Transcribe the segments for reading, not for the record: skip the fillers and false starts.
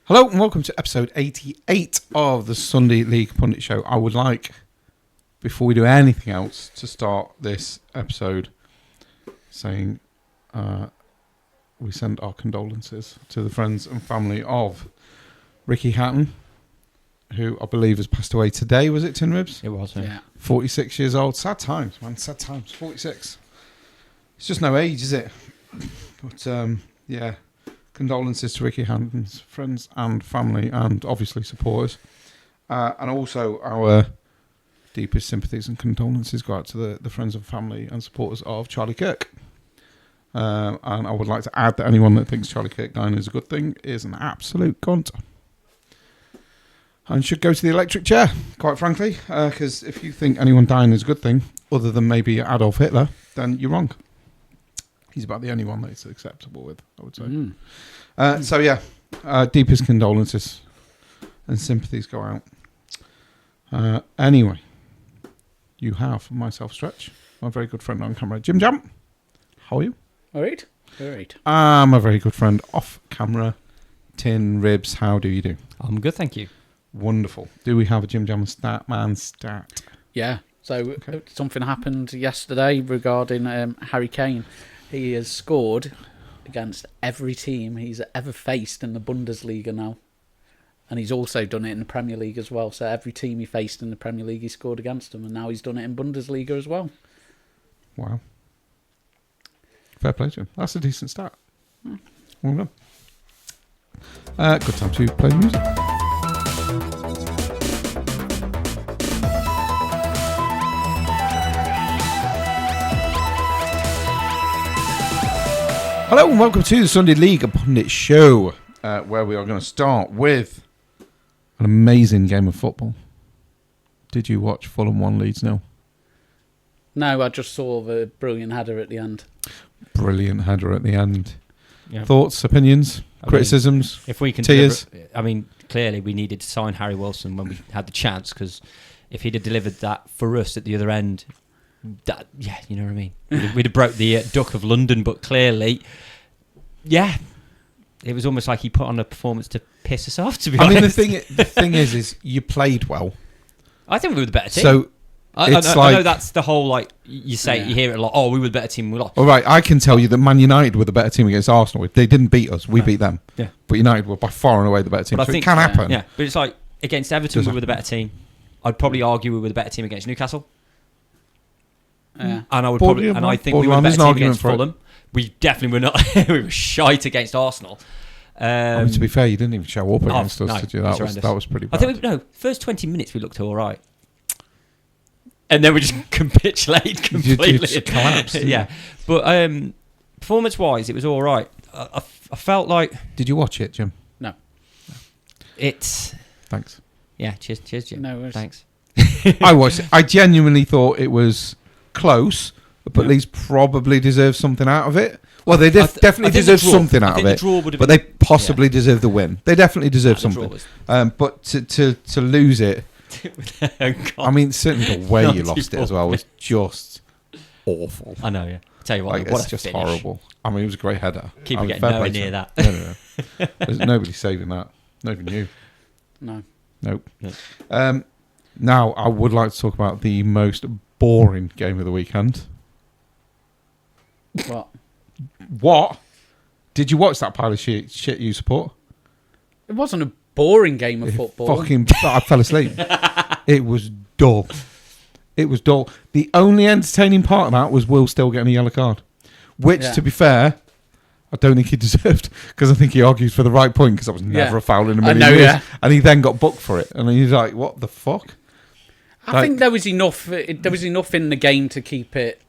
Hello and welcome to episode 88 of the Sunday League Pundit Show. I would like, before we do anything else, to start this episode saying we send our condolences to the friends and family of Ricky Hatton, who I believe has passed away today. Was it, Tin Ribs? It was, yeah. 46 years old. Sad times, man. Sad times. 46. It's just no age, is it? But, yeah. Condolences to Ricky Hatton's friends and family and obviously supporters. And also our deepest sympathies and condolences go out to the friends and family and supporters of Charlie Kirk. And I would like to add that anyone that thinks Charlie Kirk dying is a good thing is an absolute cunt. And should go to the electric chair, quite frankly. Because if you think anyone dying is a good thing, other than maybe Adolf Hitler, then you're wrong. He's about the only one that it's acceptable with, I would say. So, yeah, deepest condolences and sympathies go out. Anyway, you have myself, Stretch, my very good friend on camera, Jim Jam. How are you? All right. All right. My very good friend off camera, Tin Ribs. How do you do? I'm good, thank you. Wonderful. Do we have a Jim Jam stat? Yeah. So something happened yesterday regarding Harry Kane. He has scored against every team he's ever faced in the Bundesliga now. And he's also done it in the Premier League as well. So every team he faced in the Premier League, he scored against them. And now he's done it in Bundesliga as well. Wow. Fair play to him. That's a decent start. Well done. Good time to play the music. Hello and welcome to the Sunday League Pundit Show, where we are going to start with an amazing game of football. Did you watch Fulham 1 Leeds 0? No, I just saw the brilliant header at the end. Brilliant header at the end. Yeah. Thoughts, opinions, criticisms, if we can tears? Clearly we needed to sign Harry Wilson when we had the chance, because if he'd have delivered that for us at the other end... you know what I mean. We'd have broke the Duck of London, but clearly, it was almost like he put on a performance to piss us off. To be honest, the thing is you played well. I think we were the better team. So I know that's the whole you say you hear it a lot. Oh, we were the better team. We lost. All right, I can tell you that Man United were the better team against Arsenal. They didn't beat us. We beat them. Yeah, but United were by far and away the better team. But so it can happen. Yeah, but it's like against Everton, we were the better team. I'd probably argue we were the better team against Newcastle. Yeah. And I would probably, and I think we were better team against Fulham. We definitely were not. We were shite against Arsenal. To be fair, you didn't even show up against us, did you? That was pretty bad. I think first 20 minutes we looked all right, and then we just capitulated completely. You just collapsed. Yeah, but performance-wise, it was all right. I felt like. Did you watch it, Jim? No. It's. Thanks. Yeah. Cheers, Jim. No. Thanks. I watched it. I genuinely thought it was close, but Leeds probably deserved something out of it. Well, they definitely deserved something out of it, but they possibly deserved the win. They definitely deserved something. But to lose it, I mean, certainly the way you lost it as well was just awful. I know, yeah. Tell you what, it's just finish. Horrible. I mean, it was a great header. Keep getting nowhere near that. No. There's nobody saving that. Not even you. No. Nope. Now, I would like to talk about the most boring game of the weekend. What? Did you watch that pile of shit you support? It wasn't a boring game of football. I fell asleep. It was dull. It was dull. The only entertaining part of that was Will still getting a yellow card. Which, to be fair, I don't think he deserved, because I think he argues for the right point, because I was never a foul in a million years. Yeah. And he then got booked for it. And he's like, what the fuck? I think there was enough in the game to keep it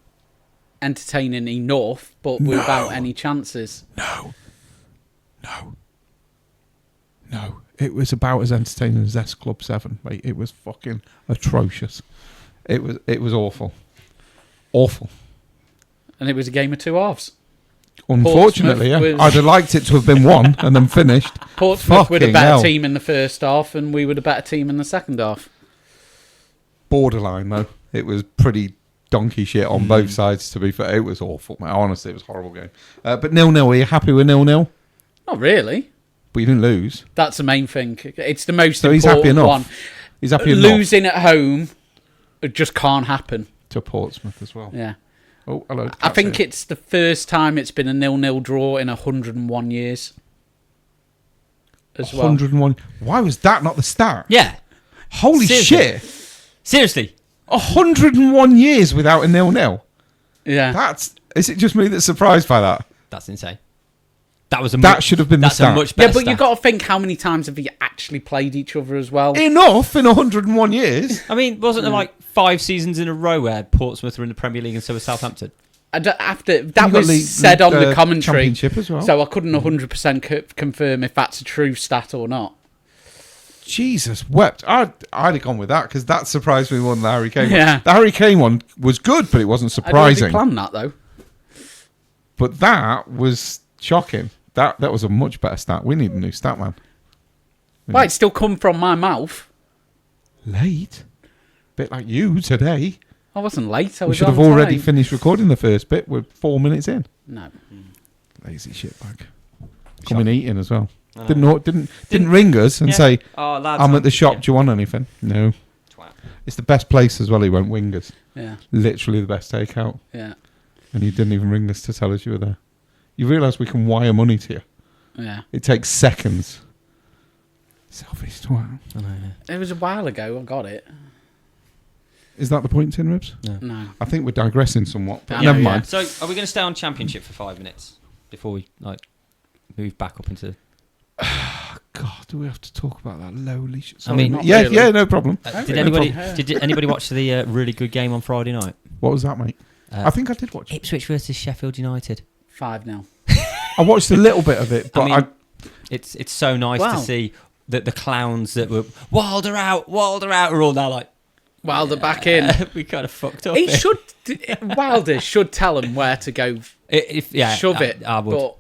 entertaining enough, but without any chances. No. It was about as entertaining as S Club 7, mate. It was fucking atrocious. It was awful. Awful. And it was a game of two halves. Unfortunately, I'd have liked it to have been one and then finished. Portsmouth were the better team in the first half, and we were the better team in the second half. Borderline, though. It was pretty donkey shit on both sides, to be fair. It was awful, mate. Honestly, it was a horrible game. But 0-0, are you happy with 0-0? Not really. but you didn't lose. That's the main thing. It's the most So important he's happy enough. one. He's happy enough Losing at home, it just can't happen. to Portsmouth as well. Yeah. Oh, hello. I think it's the first time it's been a 0-0 draw in 101 years. As well. 101. Why was that not the stat? Yeah. Holy Seriously. shit! Seriously. 101 years without a 0-0. Yeah. Is it just me that's surprised by that? That's insane. That Should have been the that's a stat. much better Yeah, but stat. you've got to think how many times have you actually played each other as well. Enough in 101 years. I mean, wasn't there like 5 seasons in a row where Portsmouth were in the Premier League and so was Southampton? After that You got was said on the commentary, Championship as well. so I couldn't 100% confirm if that's a true stat or not. Jesus wept. I'd have gone with that because that surprised me more than the Harry Kane Yeah. one. The Harry Kane one was good, but it wasn't I surprising. didn't really plan that though. But that was shocking. That was a much better stat. We need a new stat, man. Well, it still come from my mouth. Late? Bit like you today. I wasn't late. I We was should on have already time. finished recording the first bit. We're 4 minutes in. No. Lazy shitbag. Coming eating as well. Oh. Didn't ring us and Yeah. say, Oh, lads, I'm at the shop, do you want anything? No. Twat. It's the best place as well, he won't wing us. Yeah. Literally the best takeout. Yeah. And you didn't even ring us to tell us you were there. You realise we can wire money to you. Yeah. It takes seconds. Selfish twat. I know, yeah. It was a while ago. I got it. Is that the point, Tin Ribs? No. I think we're digressing somewhat, but Yeah, never yeah. mind. So, are we going to stay on Championship for 5 minutes before we move back up into? God, do we have to talk about that lowly shit? I mean, not yeah, really. yeah, no problem. Did no anybody problem. did anybody watch the really good game on Friday night? What was that, mate? Uh, I think I did watch it. Ipswich versus Sheffield United. 5-0. I watched a little bit of it, but I mean, it's so nice Wow. to see that the clowns that were Wilder out, are all now like Wilder back in. we kind of fucked up. He here. should. Wilder should tell him where to go. Shove it. I would. But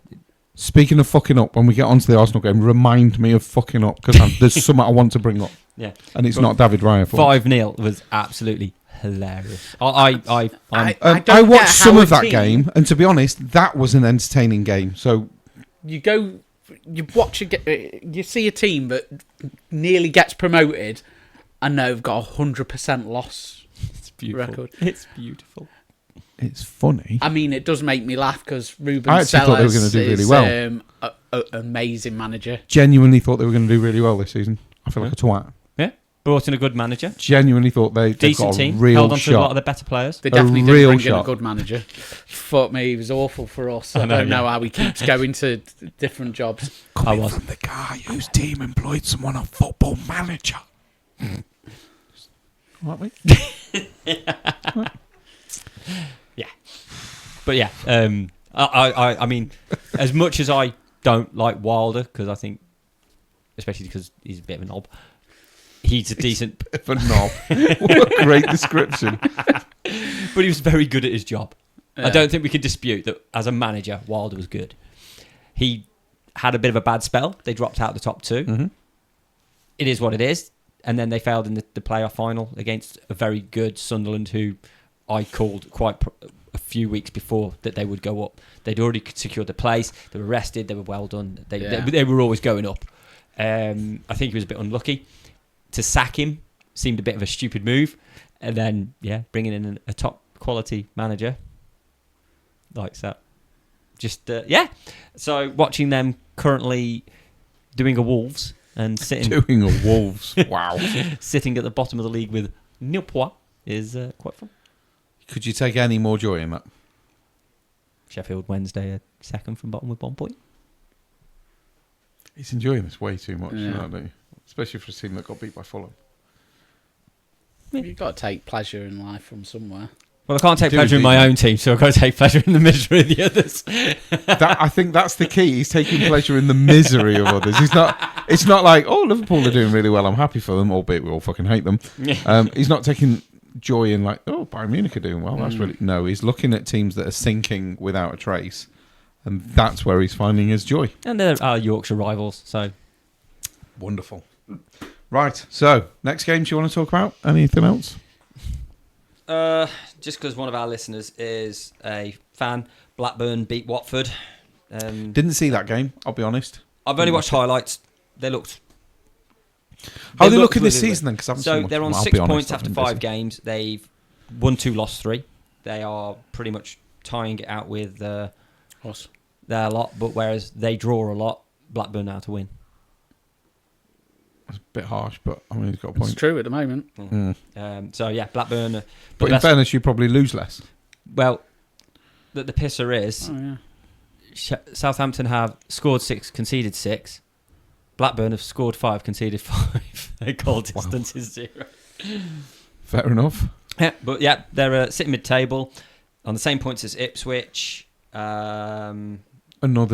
speaking of fucking up, when we get onto the Arsenal game, remind me of fucking up because there's something I want to bring up, Yeah, and it's not David Raya. 5-0 was absolutely hilarious. I'm I I don't watched get some how of a that team- game, and to be honest, that was an entertaining game. So you go, you watch, you see a team that nearly gets promoted, and they've got 100% loss it's beautiful. record. It's beautiful. it's funny. I mean, it does make me laugh because Ruben I actually thought they were Sellers gonna do really is well. an amazing manager. Genuinely thought they were going to do really well this season. I feel like a twat. Yeah, brought in a good manager, Genuinely thought they've decent got a team, real held on to a lot shot. of the better players. They definitely did real bring in a shot. good manager. Fuck me, he was awful for us. I know, don't know yeah. how he keeps going to different jobs. Coming was. from the guy whose team employed someone on Football Manager. What, mate? But yeah, I mean, as much as I don't like Wilder, because I think, especially because he's a bit of a knob, he's a decent, For knob. What a great description. but he was very good at his job. I Yeah. don't think we can dispute that as a manager, Wilder was good. He had a bit of a bad spell. They dropped out the top 2. Mm-hmm. It is what it is. And then they failed in the playoff final against a very good Sunderland, who I called a few weeks before that they would go up. They'd already secured the place. They were rested. They were well done. They were always going up. I think he was a bit unlucky. To sack him seemed a bit of a stupid move. And then, bringing in a top quality manager like that. Just, So watching them currently doing a Wolves and sitting Doing a Wolves. Wow. sitting at the bottom of the league with nil points is quite fun. Could you take any more joy in that? Sheffield Wednesday are second from bottom with 1 point. He's enjoying this way too much, Yeah. don't you? Especially for a team that got beat by Fulham. You've got to take pleasure in life from somewhere. Well, I can't take Do pleasure in indeed. my own team, so I've got to take pleasure in the misery of the others. I think that's the key. He's taking pleasure in the misery of others. It's not like, oh, Liverpool are doing really well. I'm happy for them, albeit we all fucking hate them. He's not taking joy in like, oh, Bayern Munich are doing well. That's really no. He's looking at teams that are sinking without a trace, and that's where he's finding his joy. And they're our Yorkshire rivals, so Wonderful. Right. So next games you want to talk about? Anything else? just because one of our listeners is a fan, Blackburn beat Watford. Didn't see that game. I'll be honest. I've only watched highlights. They looked. How are they looked looking this really season then? Because So they're on 6 points after 5 games. They've won 2, lost 3. They are pretty much tying it out with their lot. But whereas they draw a lot, Blackburn now to win. It's a bit harsh, but I mean, he's got a point. It's true at the moment. So yeah, Blackburn. But in fairness, you probably lose less. Well, the pisser is Southampton have scored 6, conceded 6. Blackburn have scored 5, conceded 5. Their goal distance is 0. Fair enough. Yeah, but yeah, they're sitting mid-table on the same points as Ipswich. Another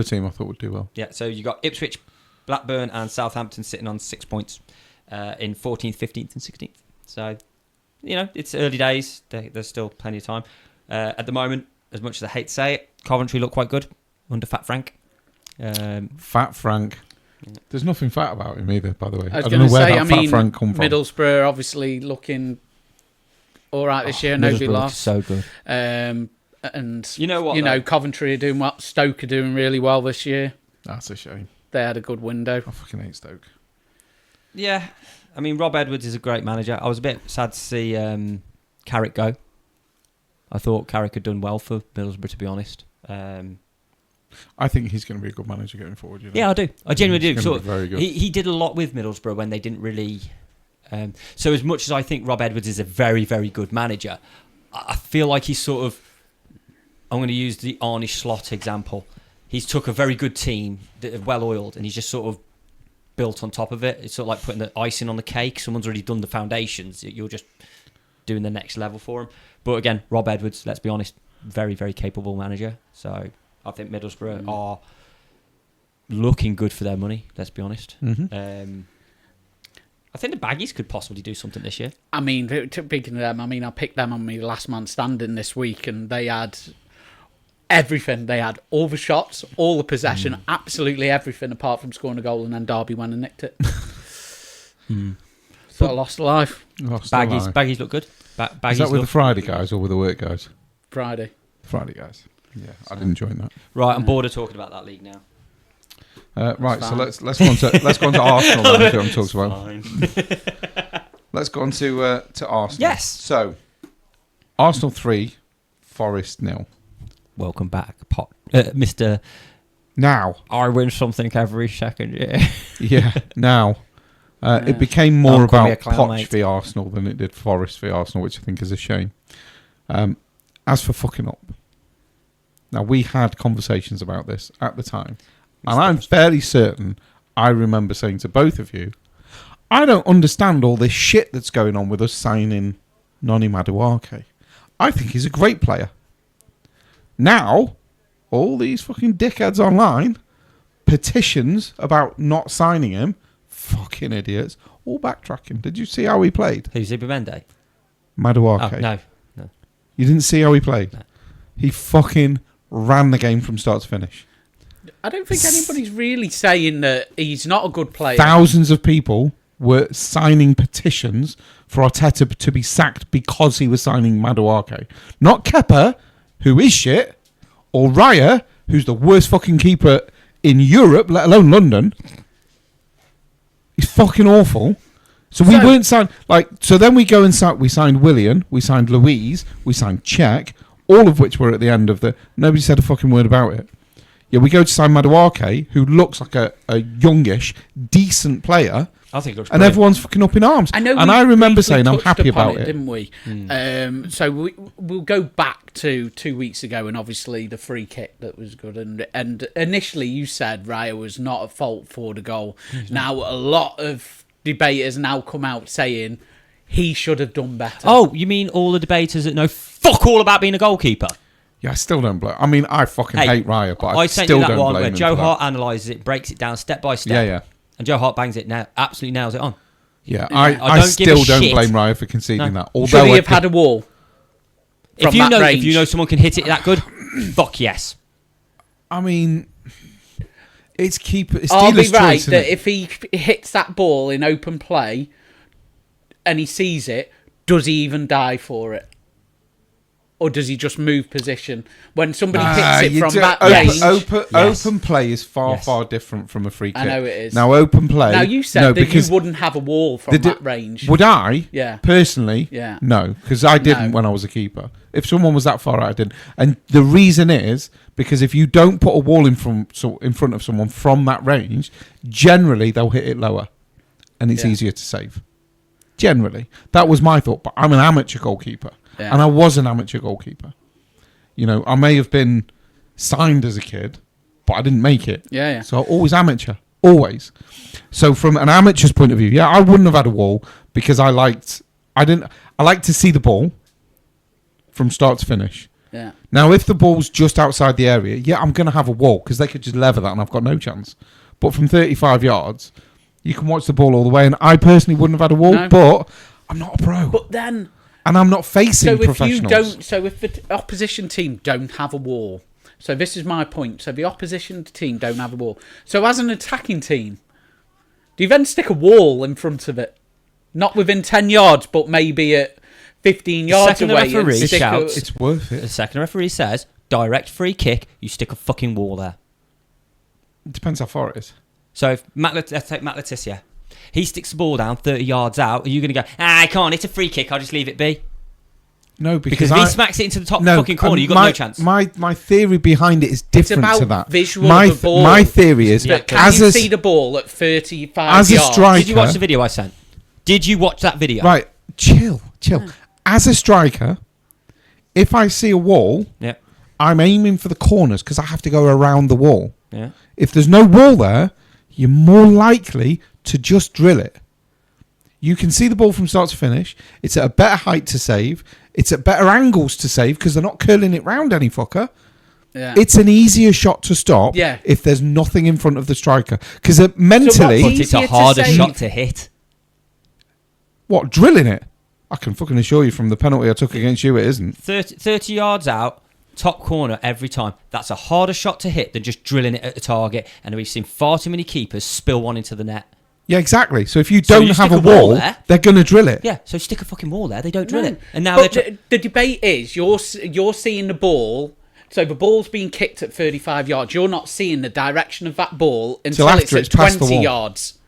team I thought would do well. Yeah, so you got Ipswich, Blackburn, and Southampton sitting on 6 points in 14th, 15th, and 16th. So, it's early days. There's still plenty of time. At the moment, as much as I hate to say it, Coventry look quite good under Fat Frank. Fat Frank. There's nothing fat about him either, by the way. I was don't know going to where say, that Fat Frank come from. Middlesbrough obviously looking all right this year. Nobody lost. So good. And you know what? Coventry are doing well. Stoke are doing really well this year. That's a shame. They had a good window. I fucking hate Stoke. Yeah, I mean, Rob Edwards is a great manager. I was a bit sad to see Carrick go. I thought Carrick had done well for Middlesbrough, to be honest. I think he's going to be a good manager going forward. Yeah, I do. I genuinely do. Very good. He did a lot with Middlesbrough when they didn't really. So as much as I think Rob Edwards is a very, very good manager, I feel like he's sort of. I'm going to use the Arne Slot example. He's took a very good team that are well oiled, and he's just sort of built on top of it. It's sort of like putting the icing on the cake. Someone's already done the foundations. You're just doing the next level for him. But again, Rob Edwards, let's be honest, very, very capable manager. So I think Middlesbrough are looking good for their money, let's be honest. Mm-hmm. I think the Baggies could possibly do something this year. I mean, speaking of them, I picked them on my last man standing this week, and they had everything. They had all the shots, all the possession, absolutely everything apart from scoring a goal, and then Derby went and nicked it. So I lost life. Baggies look good. Baggies Is that with the Friday guys or with the work guys? Friday Guys. Yeah, I didn't join that. Right, I'm bored of talking about that league now. Right, so let's go on to Arsenal. Then, I'm talking about. Let's go on to Arsenal. Yes. So, Arsenal 3, Forest 0. Welcome back, Mr. Now, I win something every second year. Yeah. Now, it became more Oh, call me about a clown, Poch mate. v Arsenal than it did Forest v Arsenal, which I think is a shame. As for fucking up, now we had conversations about this at the time, and I'm fairly certain I remember saying to both of you, I don't understand all this shit that's going on with us signing Noni Madueke. I think he's a great player. Now, all these fucking dickheads online, petitions about not signing him, fucking idiots, all backtracking. Did you see how he played? Who's Ibimende? Madueke. Oh, no. You didn't see how he played? No. He fucking ran the game from start to finish. I don't think anybody's really saying that he's not a good player. Thousands of people were signing petitions for Arteta to be sacked because he was signing Madueke. Not Kepa, who is shit, or Raya, who's the worst fucking keeper in Europe, let alone London. He's fucking awful. So we weren't signed so then we go and we signed Willian, we signed Louise, we signed Czech, all of which were at the end of nobody said a fucking word about it. Yeah, we go to sign Madueke, who looks like a youngish, decent player. I think it looks and brilliant. everyone's fucking up in arms. I remember saying I'm happy about it. Didn't we? So we'll go back to 2 weeks ago, and obviously the free kick that was good. And initially you said Raya was not at fault for the goal. Now a lot of debaters now come out saying he should have done better. Oh, you mean all the debaters that know fuck all about being a goalkeeper? Yeah, I still don't blame. I mean, I fucking hate Raya, but I sent still you that don't one blame where him Joe for Hart analyses it, breaks it down step by step. Yeah. And Joe Hart bangs it now, absolutely nails it on. Yeah, I I don't give a still don't shit. blame Raya for conceding that. Although Should he have had a wall? If you know someone can hit it that good, fuck yes. I mean, it's Steelers' I'll be right choice, that innit? if he hits that ball in open play and he sees it, does he even die for it? or does he just move position when somebody hits it from that range? range? Open play is far different from a free kick. I know it is. Now, open play. Now you said that you wouldn't have a wall from that range. Would I? Yeah. Personally, no, because I didn't when I was a keeper. If someone was that far out, I didn't. And the reason is because if you don't put a wall in front of someone from that range, generally they'll hit it lower, and it's easier to save. Generally, that was my thought. But I'm an amateur goalkeeper, and I was an amateur goalkeeper. You know, I may have been signed as a kid, but I didn't make it. Yeah. So always amateur, always. So from an amateur's point of view, I wouldn't have had a wall because I liked to see the ball from start to finish. Yeah. Now, if the ball's just outside the area, I'm going to have a wall because they could just lever that and I've got no chance. But from 35 yards, you can watch the ball all the way. And I personally wouldn't have had a wall, but I'm not a pro. But then... And I'm not facing professionals. So if the opposition team don't have a wall, so this is my point. So the opposition team don't have a wall. So as an attacking team, do you then stick a wall in front of it? Not within 10 yards, but maybe at 15 yards away. It's worth it. The second referee says, direct free kick, you stick a fucking wall there. It depends how far it is. So if let's take Matt Letizia. He sticks the ball down 30 yards out. Are you going to go, I can't, it's a free kick, I'll just leave it be? No, because if he smacks it into the top fucking corner, you've got no chance. My theory behind it is different to that. Visual of the ball. My theory is... Can you see the ball at 35 yards? A striker... Did you watch the video I sent? Did you watch that video? Right, chill. As a striker, if I see a wall, I'm aiming for the corners because I have to go around the wall. Yeah. If there's no wall there, you're more likely to just drill it. You can see the ball from start to finish. It's at a better height to save. It's at better angles to save because they're not curling it round any fucker. Yeah. It's an easier shot to stop if there's nothing in front of the striker. Because mentally... But it's a harder shot to hit. What, drilling it? I can fucking assure you from the penalty I took against you, it isn't. 30 yards out, top corner every time. That's a harder shot to hit than just drilling it at the target. And we've seen far too many keepers spill one into the net. Yeah, exactly. So if you don't have a wall there, they're going to drill it. Yeah, so stick a fucking wall there. They don't drill it. And now the debate is you're seeing the ball. So the ball's being kicked at 35 yards. You're not seeing the direction of that ball until it's at 20 yards.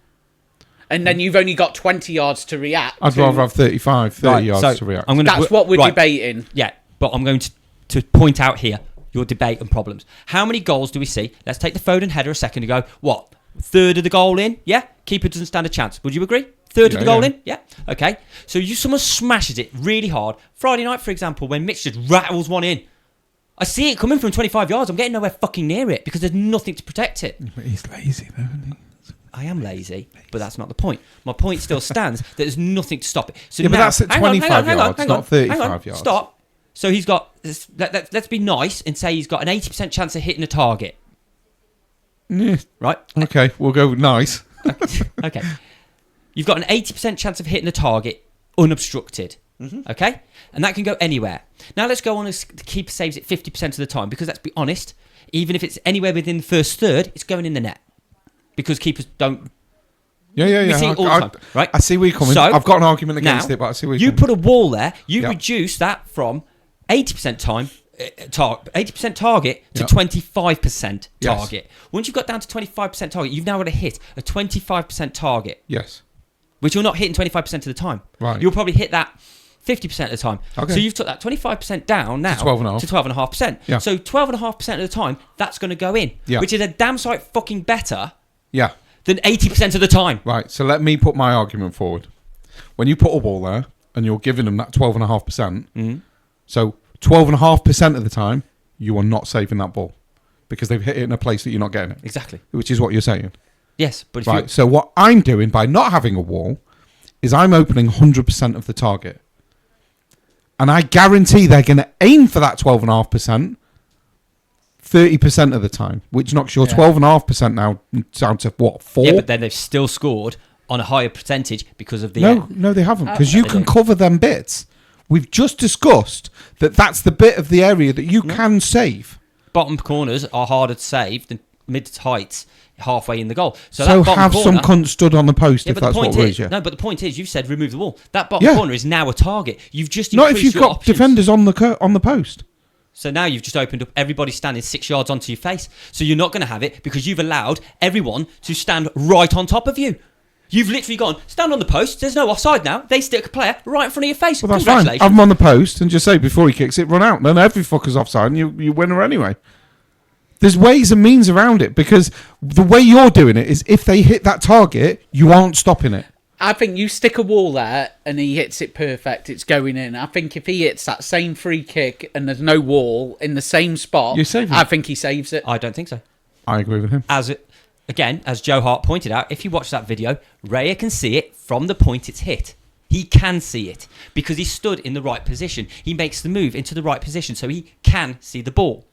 And then you've only got 20 yards to react. I'd rather have 30 yards to react. That's what we're debating. Yeah, but I'm going to point out here your debate and problems. How many goals do we see? Let's take the Foden header a second ago. What? Third of the goal in? Yeah? Keeper doesn't stand a chance. Would you agree? Third of the goal in? Yeah? Okay. So someone smashes it really hard. Friday night, for example, when Mitch just rattles one in. I see it coming from 25 yards. I'm getting nowhere fucking near it because there's nothing to protect it. But he's lazy, though, isn't he? I am lazy, but that's not the point. My point still stands that there's nothing to stop it. So but that's at 25 yards, not 35 yards. Stop. So he's got... Let's be nice and say he's got an 80% chance of hitting a target. Yeah. Right? Okay, we'll go nice. Okay. You've got an 80% chance of hitting a target unobstructed. Mm-hmm. Okay? And that can go anywhere. Now let's go on as the keeper saves it 50% of the time because let's be honest, even if it's anywhere within the first third, it's going in the net. Because keepers don't... Yeah. We see it all the time, right? I see where you're coming. So, I've got an argument against it, but I see where you're coming. You put a wall there, reduce that from 80% time... 80% target to 25% target. Yes. Once you've got down to 25% target, you've now got to hit a 25% target. Yes. Which you're not hitting 25% of the time. Right. You'll probably hit that 50% of the time. Okay. So you've took that 25% down now to 12.5%. Yeah. So 12.5% of the time, that's going to go in. Yeah. Which is a damn sight fucking better than 80% of the time. Right. So let me put my argument forward. When you put a wall there and you're giving them that 12.5%, so 12.5% of the time, you are not saving that ball because they've hit it in a place that you're not getting it. Exactly. Which is what you're saying. Yes. But right. So what I'm doing by not having a wall is I'm opening 100% of the target. And I guarantee they're going to aim for that 12.5% 30% of the time, which knocks your 12.5% now down to what, 4? Yeah, but then they've still scored on a higher percentage because of the... No, they haven't, because you can cover them bits. We've just discussed that that's the bit of the area that you can save. Bottom corners are harder to save than mid heights. halfway in the goal. So So that bottom have corner, some cunt stood on the post yeah, if but the that's what point worries is, you. no, but the point is, you've said remove the wall. That bottom Yeah. corner is now a target. You've just Not increased if you've your got options. defenders on the post. So now you've just opened up everybody standing 6 yards onto your face. So you're not going to have it because you've allowed everyone to stand right on top of you. You've literally gone, stand on the post, there's no offside now, they stick a player right in front of your face. Well, that's fine. Congratulations. Have him on the post and just say before he kicks it, run out. Then every fucker's offside and you win her anyway. There's ways and means around it because the way you're doing it is if they hit that target, you aren't stopping it. I think you stick a wall there and he hits it perfect, it's going in. I think if he hits that same free kick and there's no wall in the same spot, You save it. I think he saves it. I don't think so. I agree with him. Again, as Joe Hart pointed out, if you watch that video, Raya can see it from the point it's hit. He can see it because he stood in the right position. He makes the move into the right position so he can see the ball.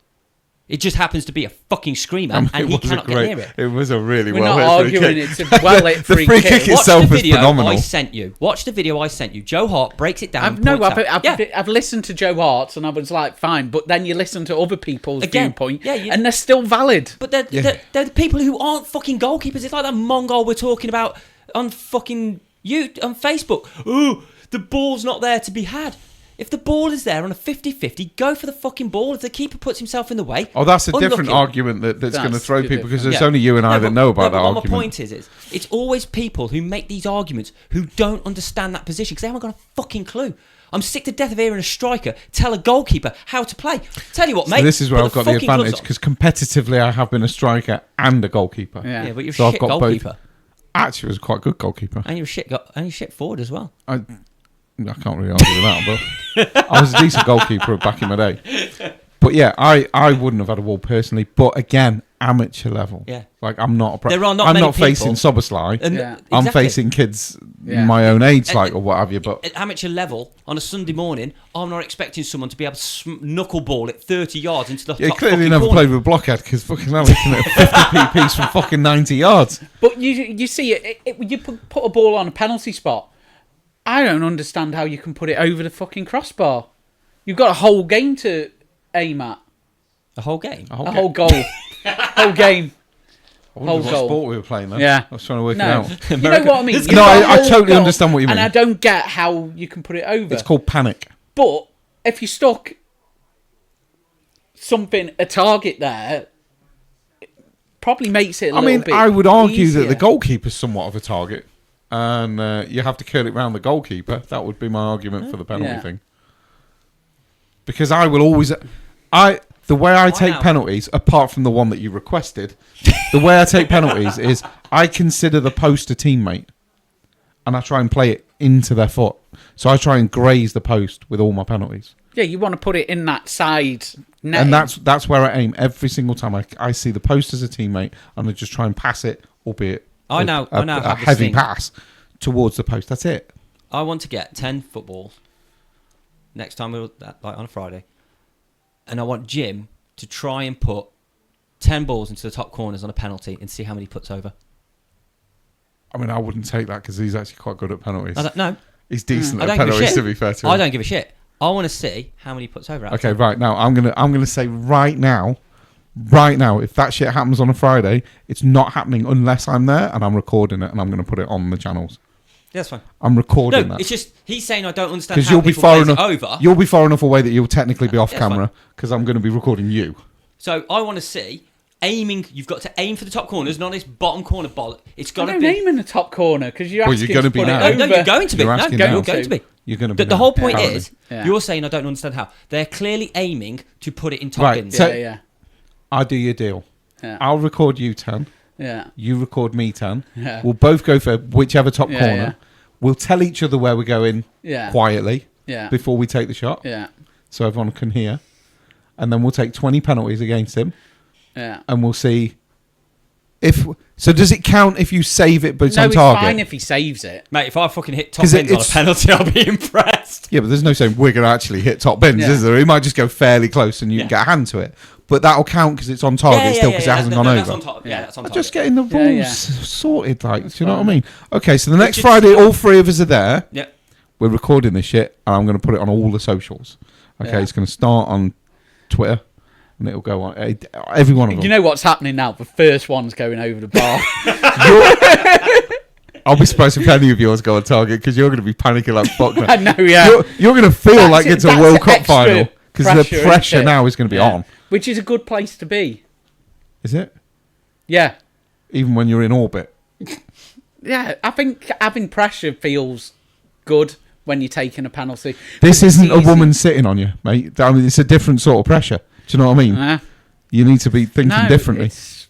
It just happens to be a fucking screamer and he cannot get near it. It was a really We're well not hit free arguing kick. it's a well-hit The free free kick. kick itself Watch the is video phenomenal. I sent you. Watch the video I sent you. Joe Hart breaks it down. I've listened to Joe Hart and I was like, fine, but then you listen to other people's viewpoint and they're still valid. But they're the people who aren't fucking goalkeepers. It's like that Mongol we're talking about on fucking on Facebook. Oh, the ball's not there to be had. If the ball is there on a 50-50, go for the fucking ball. If the keeper puts himself in the way... Oh, that's a unlucky. different argument that's going to throw good people because difference. there's only you and I that know about that what argument. My point is, it's always people who make these arguments who don't understand that position because they haven't got a fucking clue. I'm sick to death of hearing a striker tell a goalkeeper how to play. Tell you what, mate. So this is where put I've got the fucking gloves advantage on. because competitively I have been a striker and a goalkeeper. Yeah. Yeah, but you're So a I've shit got both. goalkeeper. Actually, I was quite a good goalkeeper. And you're a shit forward as well. I can't really argue with that, but I was a decent goalkeeper back in my day. But yeah, I wouldn't have had a wall personally. But again, amateur level. Yeah. Like I'm not. There are not I'm many not facing people- Soboslai. And Yeah. I'm exactly. facing kids Yeah. my own age, And- like or what have you. But At amateur level, on a Sunday morning, I'm not expecting someone to be able to knuckleball it 30 yards into the yeah, top clearly fucking never corner. played with a blockhead because fucking hell, he can hit a 50p piece from fucking 90 yards. But you see, you put a ball on a penalty spot. I don't understand how you can put it over the fucking crossbar. You've got a whole game to aim at. The whole game. A whole goal. Whole game. I wonder what goal. sport we were playing then. Yeah. I was trying to work it No. out. You know what I mean? You've No, got a I whole totally goal, understand what you mean. And I don't get how you can put it over. It's called panic. But if you stuck a target there, it probably makes it a little bit I would argue easier. that the goalkeeper's somewhat of a target. And you have to curl it round the goalkeeper. That would be my argument for the penalty Yeah. thing. Because I will always... The way I take now? penalties, apart from the one that you requested, the way I take penalties is I consider the post a teammate. And I try and play it into their foot. So I try and graze the post with all my penalties. Yeah, you want to put it in that side net. And that's where I aim every single time. I see the post as a teammate and I just try and pass it, albeit I now a have this heavy thing. pass towards the post. That's it. I want to get 10 footballs next time like on a Friday. And I want Jim to try and put 10 balls into the top corners on a penalty and see how many he puts over. I mean, I wouldn't take that because he's actually quite good at penalties. No, He's decent I at don't give a penalties, shit. to be fair to him. I don't give a shit. I want to see how many he puts over. Okay, right now I'm gonna say right now, if that shit happens on a Friday, it's not happening unless I'm there and I'm recording it and I'm gonna put it on the channels. Yeah, that's fine. I'm recording No, that it's just he's saying I don't understand because how you'll be people far plays it enough. over. You'll be far enough away that you'll technically be off that's camera because I'm going to be recording you. So I want to see aiming. You've got to aim for the top corners, not this bottom corner bollock. It's got I to don't be. aim in the top corner because you're Well, asking you're gonna to be put now. it No, over. you're going to be. You're No, asking you're now. going to be. You're going to be. The whole point apparently. is, Yeah. you're saying I don't understand how. They're clearly aiming to put it in top Right, bins. so- Yeah, I do your deal. yeah, I'll record you 10. yeah. You record me 10. Yeah. We'll both go for whichever top Yeah, corner. yeah. We'll tell each other where we're going Yeah. quietly Yeah. before we take the shot, Yeah. so everyone can hear. And then we'll take 20 penalties against him, Yeah. and we'll see if. So does it count if you save it but it's No, on it's target? fine if he saves it. Mate, if I fucking hit top 'Cause bins on a it's- penalty, I'll be impressed. Yeah, but there's no saying we're going to actually hit top bins, Yeah. is there? He might just go fairly close and you Yeah. get a hand to it. But that'll count because it's on target still because it hasn't gone That's over. on top. Yeah, that's on I'm top. just getting the rules Yeah, yeah. sorted, like, do you know what I fine. mean? Okay, so the next just- Friday, all three of us are there. Yeah. We're recording this shit, and I'm going to put it on all the socials. Okay, Yeah. it's going to start on Twitter, and and it'll go on. Every one of them. You know what's happening now? The first one's going over the bar. I'll be surprised if any of yours go on target because you're going to be panicking like fuck. I know, yeah. You're going to feel like it's a World Cup extra final because the pressure now is going to be on. Which is a good place to be. Is it? Yeah. Even when you're in orbit. Yeah, I think having pressure feels good when you're taking a penalty. This isn't a woman sitting on you, mate. I mean, it's a different sort of pressure. Do you know what I mean? You need to be thinking differently. It's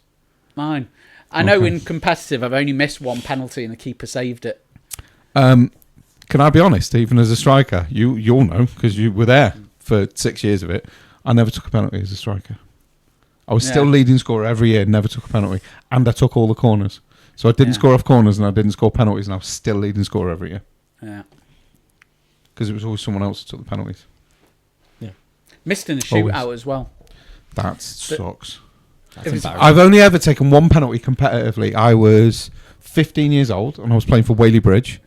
mine. I know in competitive, I've only missed one penalty and the keeper saved it. Can I be honest? Even as a striker, you'll know because you were there for 6 years of it. I never took a penalty as a striker. I was still leading scorer every year, never took a penalty, and I took all the corners. So I didn't score off corners and I didn't score penalties, and I was still leading scorer every year. Yeah. Because it was always someone else who took the penalties. Yeah. Missed in a shootout as well. That sucks. I've only ever taken one penalty competitively. I was 15 years old and I was playing for Whaley Bridge,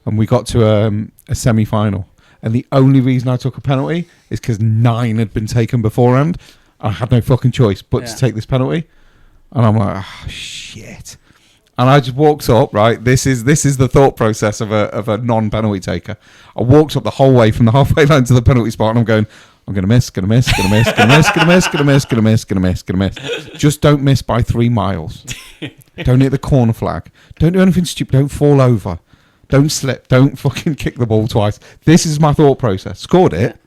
and we got to a semi-final. And the only reason I took a penalty is because 9 had been taken beforehand. I had no fucking choice but to take this penalty. And I'm like, shit. And I just walked up, right? This is the thought process of a non-penalty taker. I walked up the whole way from the halfway line to the penalty spot, and I'm going to miss. Just don't miss by 3 miles. Don't hit the corner flag. Don't do anything stupid. Don't fall over. Don't slip. Don't fucking kick the ball twice. This is my thought process. Scored it.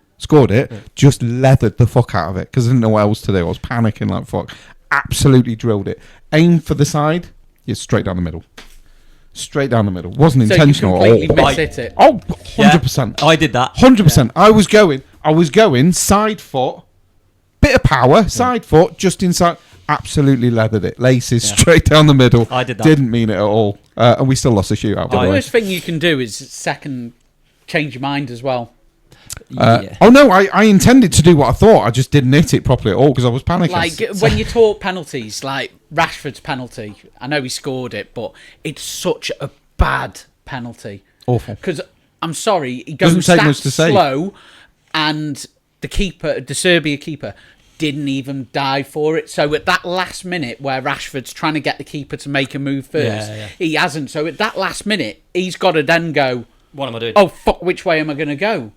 Just leathered the fuck out of it because I didn't know what else to do. I was panicking like fuck. Absolutely drilled it. Aim for the side. Yeah, straight down the middle. Wasn't intentional at all. You completely missed it. Oh, 100%. I did that. 100%. Yeah. I was going side foot, bit of power, side foot, just inside. Absolutely leathered it. Laces straight down the middle. I did that. Didn't mean it at all. And we still lost the shootout. The worst thing you can do is change your mind as well. Oh no, I intended to do what I thought. I just didn't hit it properly at all because I was panicking. Like when you talk penalties, like Rashford's penalty, I know he scored it, but it's such a bad penalty. Awful. Because I'm sorry, he goes that slow, and the Serbia keeper didn't even dive for it. So at that last minute where Rashford's trying to get the keeper to make a move first, he hasn't. So at that last minute, he's got to then go, what am I doing? Oh fuck, which way am I going to go?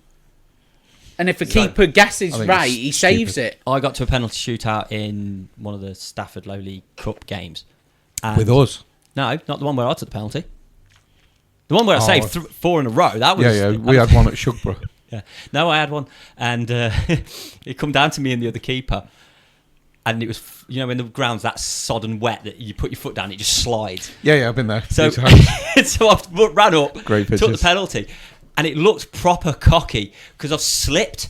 And if the keeper guesses right, he saves it. I got to a penalty shootout in one of the Stafford Low League Cup games. With us? No, not the one where I took the penalty. The one where I saved 4 in a row. That was we had one at Shugborough. Yeah, no, I had one, and it come down to me and the other keeper, and it was in the ground's that sodden wet that you put your foot down, it just slides. Yeah, I've been there. So I ran up, took the penalty. And it looked proper cocky because I've slipped,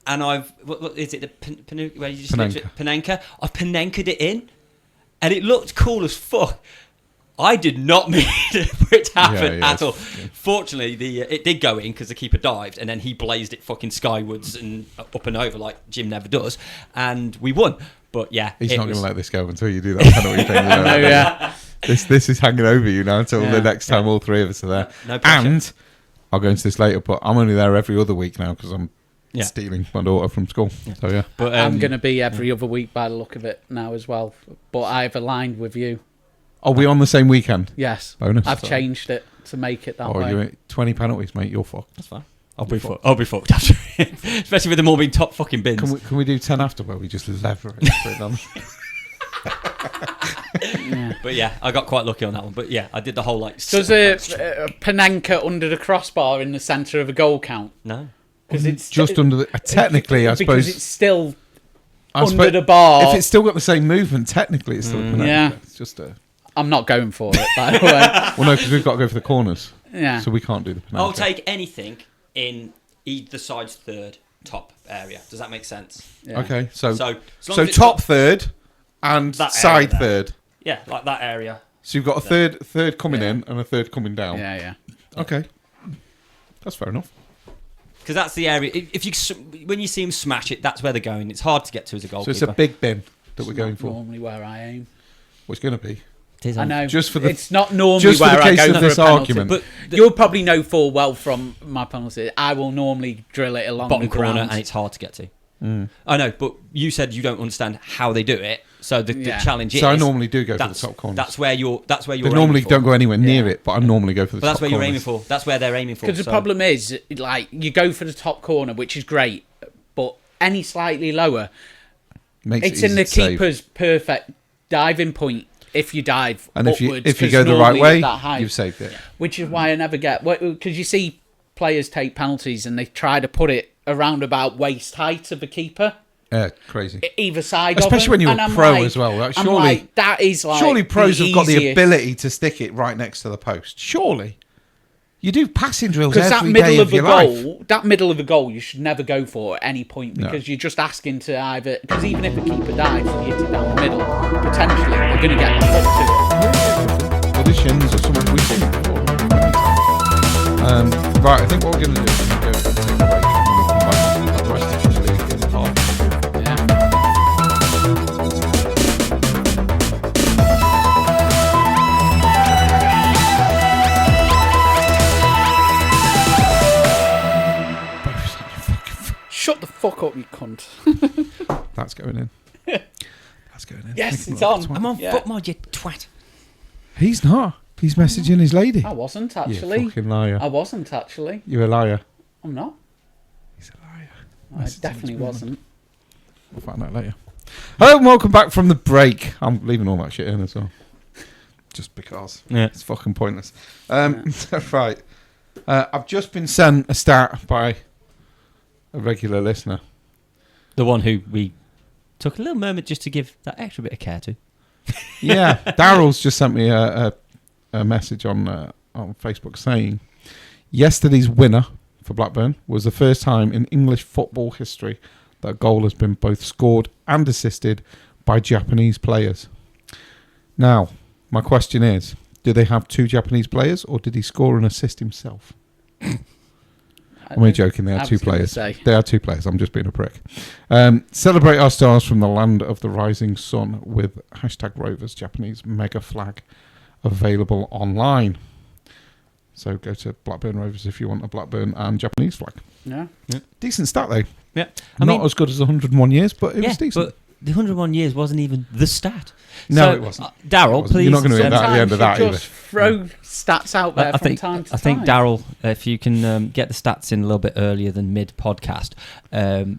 and what is it? The where you just Panenka. I've Panenka'd it in, and it looked cool as fuck. I did not mean for it to happen at all. Yeah. Fortunately, it did go in because the keeper dived, and then he blazed it fucking skywards and up and over like Jim never does, and we won. But yeah, he's not going to let this go until you do that penalty thing. No, yeah. This is hanging over you now until the next time all 3 of us are there. No pressure. And I'll go into this later, but I'm only there every other week now because I'm stealing my daughter from school. Yeah. So yeah, but I'm going to be every other week by the look of it now as well. But I've aligned with you. Are we on the same weekend? Yes. Bonus. I've changed it to make it that way. You're 20 penalties, mate. You're fucked. That's fine. I'll be fucked. Especially with them all being top fucking bins. Can we do 10 after where we just lever it straight on? But yeah, I got quite lucky on that one. But yeah, I did the whole Does a Panenka under the crossbar in the centre of a goal count? No, because it's just under the. Technically, I suppose because it's still under the bar. If it's still got the same movement, technically it's still a Panenka. Yeah, it's just a. I'm not going for it, by the way. Well, no, because we've got to go for the corners. Yeah, so we can't do the Panenka. I'll take anything in either side's third top area. Does that make sense? Yeah. Okay, so top third. And side third. Yeah, like that area. So you've got a third coming in and a third coming down. Yeah. Okay. That's fair enough. Because that's the area. When you see them smash it, that's where they're going. It's hard to get to as a goalkeeper. So it's a big bin that we're going for. Normally where I aim. Well, it's going to be. I know. It's not normally where I go for this argument. But you'll probably know full well from my penalty. I will normally drill it along bottom the ground. corner, and it's hard to get to. I know, but you said you don't understand how they do it. So the challenge is. So I normally do go for the top corners. That's where you're. They normally don't go anywhere near it, but I normally go for the But top that's where corners. you're aiming for. That's where they're aiming for. Because the problem is, like, you go for the top corner, which is great, but any slightly lower, it's in the keeper's perfect diving point. If you dive and upwards, if you go the right way, height, you've saved it. Which is why I never get, because you see players take penalties and they try to put it around about waist height of the keeper. Crazy. Either side, especially when you're a pro as well. Like, surely that is like surely pros have got the easiest. ability to stick it right next to the post. Surely. You do passing drills Because every that middle day of of the your goal, life. that middle of the goal, you should never go for at any point because you're just asking to either. Because even if the keeper dives and you hit it down the middle, potentially they're going to get the foot to it. Auditions or something we've seen it before. Right, I think what we're going to do is go and take a break and we'll come back and have the rest of the league in half. Shut the fuck up, you cunt. That's going in. That's going in. Yes, Make it's him on. look like a twat. I'm on Yeah. foot mod, you twat. He's not. He's messaging his lady. I wasn't You actually. fucking liar. I wasn't actually. You're a liar. I'm not. He's a liar. I Messaging definitely his woman. wasn't. We'll find out later. Hello and welcome back from the break. I'm leaving all that shit in as well. Just because. Yeah. It's fucking pointless. Right. I've just been sent a stat by a regular listener. The one who we took a little moment just to give that extra bit of care to. Yeah. Daryl's just sent me a message on Facebook saying yesterday's winner for Blackburn was the first time in English football history that a goal has been both scored and assisted by Japanese players. Now, my question is, do they have two Japanese players or did he score and assist himself? I'm only joking, they I are two was gonna players. say. They are two players, I'm just being a prick. Celebrate our stars from the land of the rising sun with #Rovers Japanese mega flag available online. So go to Blackburn Rovers if you want a Blackburn and Japanese flag. Yeah. Decent stat though. Yeah. Not as good as 101 years, but it was decent. But the 101 years wasn't even the stat. No, So, it wasn't. Daryl, It wasn't. please. You're not going to hit that at the end of that Sometimes you either. just throw stats out there from time to time. I think Daryl, if you can get the stats in a little bit earlier than mid-podcast,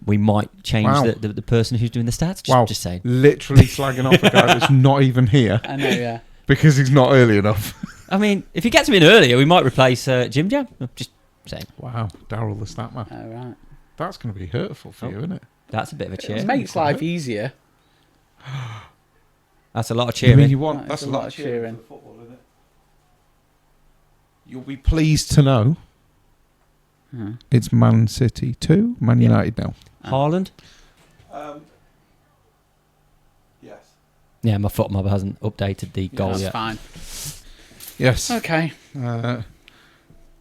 we might change Wow. the person who's doing the stats. Just saying. Literally slagging off a guy that's not even here I know, yeah. because he's not early enough. I mean, if he gets him in earlier, we might replace Jim Jam. Just saying. Wow, Daryl the stat man. All right. That's going to be hurtful for you, isn't it? That's a bit of a cheer. It makes life easier. That's a lot of I cheering. mean, you want That that's is a lot of cheering. cheering. For football, isn't it? You'll be pleased to know it's Man City 2, Man United now. Haaland? Yes. Yeah, my foot mob hasn't updated the goal That's yet. fine. Yes. Okay.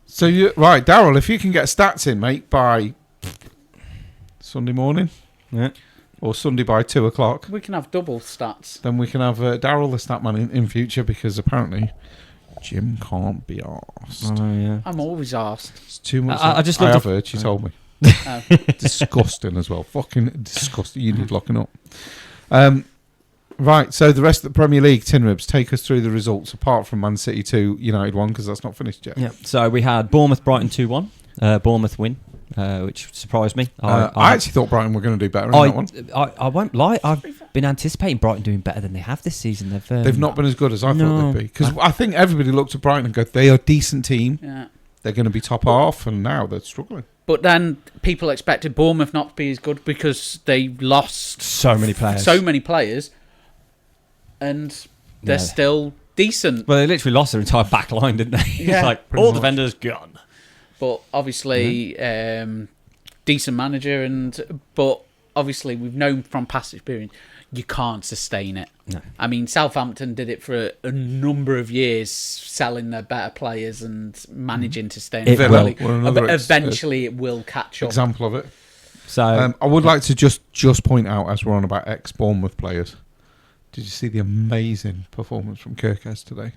So you right, Daryl? If you can get stats in, mate, by Sunday morning Yeah. or Sunday by 2:00, We can have double stats. then we can have Daryl the stat man in future because apparently Jim can't be arsed. Oh, yeah. I'm always asked. It's too much. I just I love have the- heard. She told me. Oh. Disgusting as well. Fucking disgusting. You need locking up. Right. So the rest of the Premier League, Tin Ribs, take us through the results apart from Man City 2, United 1 because that's not finished yet. Yeah. So we had Bournemouth Brighton 2-1. Bournemouth win, which surprised me. I actually thought Brighton were going to do better in that one. I won't lie. I've been anticipating Brighton doing better than they have this season. They've not been as good as I thought No. they'd be because I think everybody looked at Brighton and go, they are a decent team. Yeah. They're going to be top half, and now they're struggling. But then people expected Bournemouth not to be as good because they lost so many players. so many players, and they're Yeah. still decent. Well, they literally lost their entire back line, didn't they? Yeah. It's like Pretty all much. defenders gone. But obviously, decent manager, but obviously we've known from past experience you can't sustain it. No. I mean, Southampton did it for a number of years, selling their better players and managing to stay in It the will. league. Well, another Eventually, it will catch up. Example of it. So I would like to just point out, as we're on about ex-Bournemouth players, did you see the amazing performance from Kirkes today?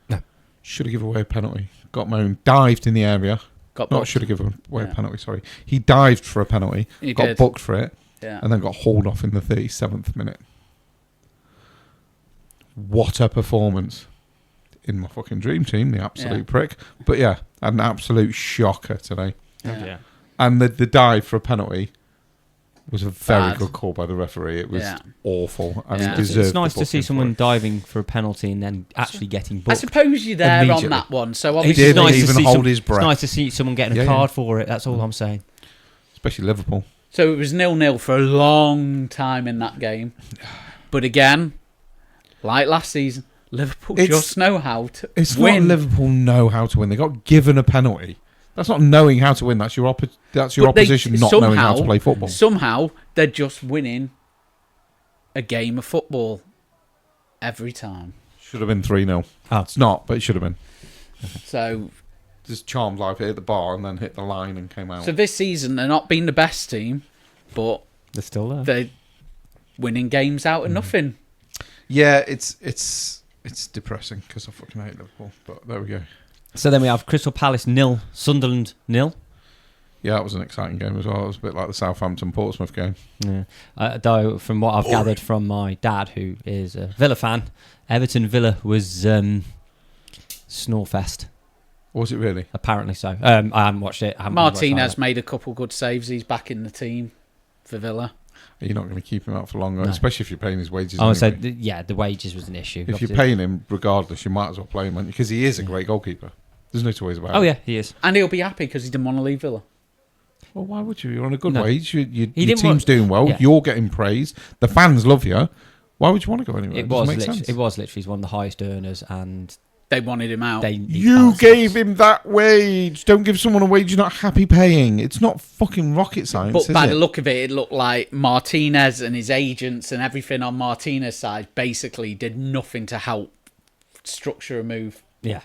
No. Should have given away a penalty. Got moaned, dived in the area. Got Not booked. should have given away Yeah. a penalty, sorry. He dived for a penalty, He got did. booked for it, Yeah. and then got hauled off in the 37th minute. What a performance. In my fucking dream team, the absolute prick. But yeah, an absolute shocker today. Yeah. And the dive for a penalty was a very Bad. good call by the referee. It was awful. And Yeah. he deserved It's nice the to see booking for someone it. diving for a penalty and then actually getting I booked. suppose you're there on Immediately. that one. So He obviously, didn't nice to even see hold some- his breath. It's nice to see someone getting a card for it. That's all I'm saying. Especially Liverpool. so it was 0-0 for a long time in that game. But again, like last season, Liverpool just know how to It's win. not Liverpool know how to win. They got given a penalty. That's not knowing how to win. That's your But opposition not knowing how to play football. Somehow they're just winning a game of football every time. Should have been 3-0. Oh. It's not, but it should have been. So Just charmed life hit the bar and then hit the line and came out. this season they're not being the best team, but They're still there. they're winning games out of nothing. Yeah, it's depressing because I fucking hate Liverpool. But there we go. So then we have Crystal Palace 0, Sunderland 0. Yeah, that was an exciting game as well. It was a bit like the Southampton-Portsmouth game. Yeah. Though, from what I've gathered from my dad, who is a Villa fan, Everton-Villa was snorefest. Was it really? Apparently so. I haven't watched it. I haven't watched Martinez it. made a couple good saves. He's back in the team for Villa. You're not going to keep him out for long, No. especially if you're paying his wages. I would say, anyway. the wages was an issue. If you're paying him regardless, you might as well play him, because he is a great goalkeeper. There's no two ways about it. Oh, yeah, he is. And he'll be happy because he didn't want to leave Villa. Well, why would you? You're on a good No. wage. Your didn't team's want- doing well. Yeah. You're getting praise. The fans love you. Why would you want to go anywhere? It doesn't was, make literally, sense. it was literally one of the highest earners, and They wanted him out. You gave him that wage. Don't give someone a wage you're not happy paying. It's not fucking rocket science, But is by it? the look of it, it looked like Martinez and his agents and everything on Martinez's side basically did nothing to help structure a move. Yeah.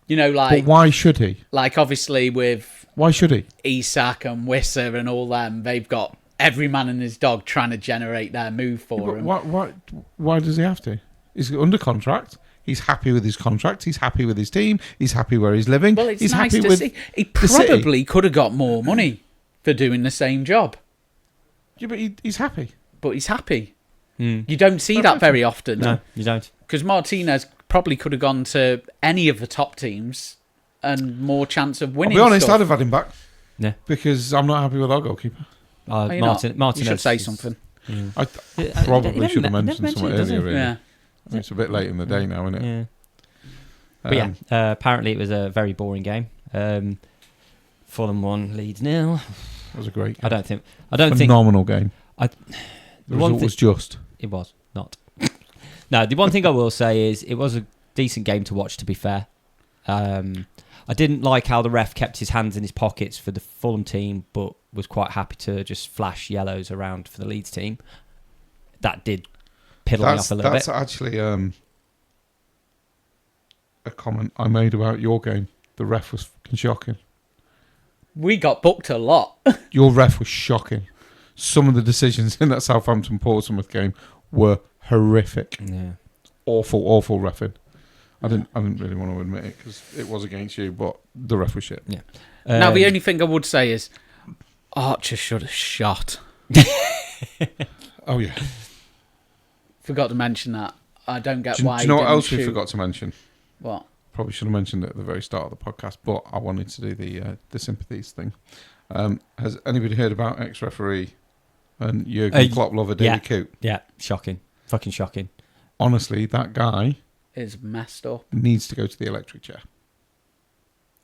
You know, But like why should he? obviously with Why should he? Isak and Wissa and all them, they've got every man and his dog trying to generate their move for him. Why does he have to? He's under contract. He's happy with his contract. He's happy with his team. He's happy where he's living. Well, it's he's nice happy to with see. He the city. probably could have got more money for doing the same job, Yeah, but he's happy. but he's happy. Mm. You don't see that very often. No, you don't. Because Martinez probably could have gone to any of the top teams and more chance of I'll winning. be honest, stuff. I'd have had him back. Yeah. Because I'm not happy with our goalkeeper. Are you Martinez. not? You should say something. I probably should have mentioned something earlier, really. Yeah. It's a bit late in the day now, isn't it? Yeah. But yeah, apparently it was a very boring game. Fulham 1, Leeds 0. It was a great game. I don't think Phenomenal game. I- The the one result thing- was just. it was not. No, the one thing I will say is it was a decent game to watch, to be fair. I didn't like how the ref kept his hands in his pockets for the Fulham team, but was quite happy to just flash yellows around for the Leeds team. That did piddle me off a little That's bit. actually a comment I made about your game. The ref was fucking shocking. We got booked a lot. Your ref was shocking. Some of the decisions in that Southampton Portsmouth game were horrific. Yeah. Awful reffing. I didn't really want to admit it because it was against you, but the ref was shit. Yeah. Now, the only thing I would say is Archer should have shot. Oh yeah. Forgot to mention that. I don't get Do why. you know he what didn't else we shoot. forgot to mention? What? Probably should have mentioned it at the very start of the podcast, but I wanted to do the sympathies thing. Has anybody heard about ex-referee and Jurgen Klopp lover Davy Coote? Yeah, shocking. Fucking shocking. Honestly, that guy Is messed up. needs to go to the electric chair.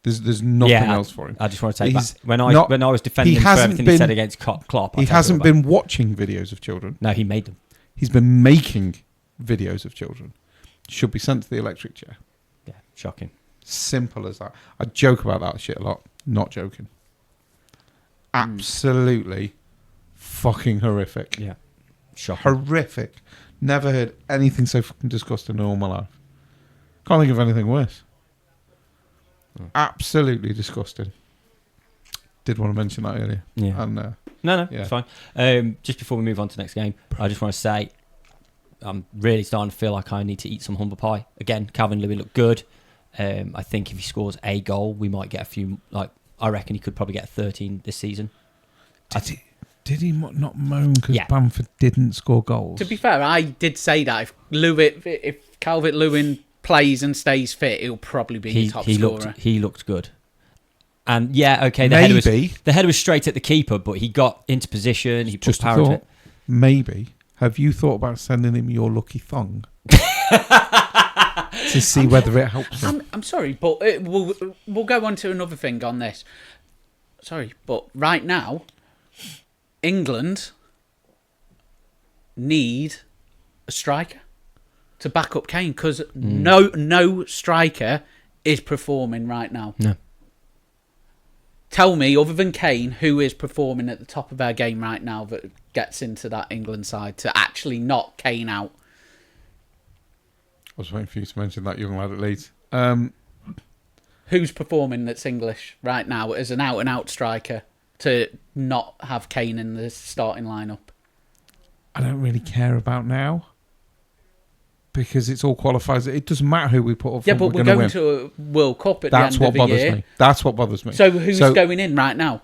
There's nothing else for him. I just want to say He's back, when I was defending him for everything he said against Klopp. He hasn't been watching videos of children. No, he made them. He's been making videos of children. Should be sent to the electric chair. Yeah, shocking. Simple as that. I joke about that shit a lot. Not joking. Absolutely fucking horrific. Yeah, shocking. Horrific. Never heard anything so fucking disgusting in all my life. Can't think of anything worse. Absolutely disgusting. Did want to mention that earlier. Yeah. And No, yeah. it's fine. Just before we move on to the next game, I just want to say I'm really starting to feel like I need to eat some humble pie. Again, Calvin Lewin looked good. I think if he scores a goal, we might get a few. I reckon he could probably get 13 this season. did Did he not moan because Yeah. Bamford didn't score goals? To be fair, I did say that if Calvert-Lewin plays and stays fit, he'll probably be the top scorer. He looked good. And yeah, okay, the header was straight at the keeper, but he got into position. He put power into it. Maybe. Have you thought about sending him your lucky thong to see whether it helps him? I'm sorry, but we'll go on to another thing on this. Sorry, but right now, England need a striker to back up Kane because no striker is performing right now. No. Tell me, other than Kane, who is performing at the top of their game right now that gets into that England side to actually knock Kane out? I was waiting for you to mention that young lad at Leeds. Who's performing that's English right now as an out-and-out striker to not have Kane in the starting lineup? I don't really care about now because it's all qualifiers. It doesn't matter who we put up. Yeah, but we're going to a World Cup at the end of the year. That's what bothers me. That's what bothers me. So who's going in right now?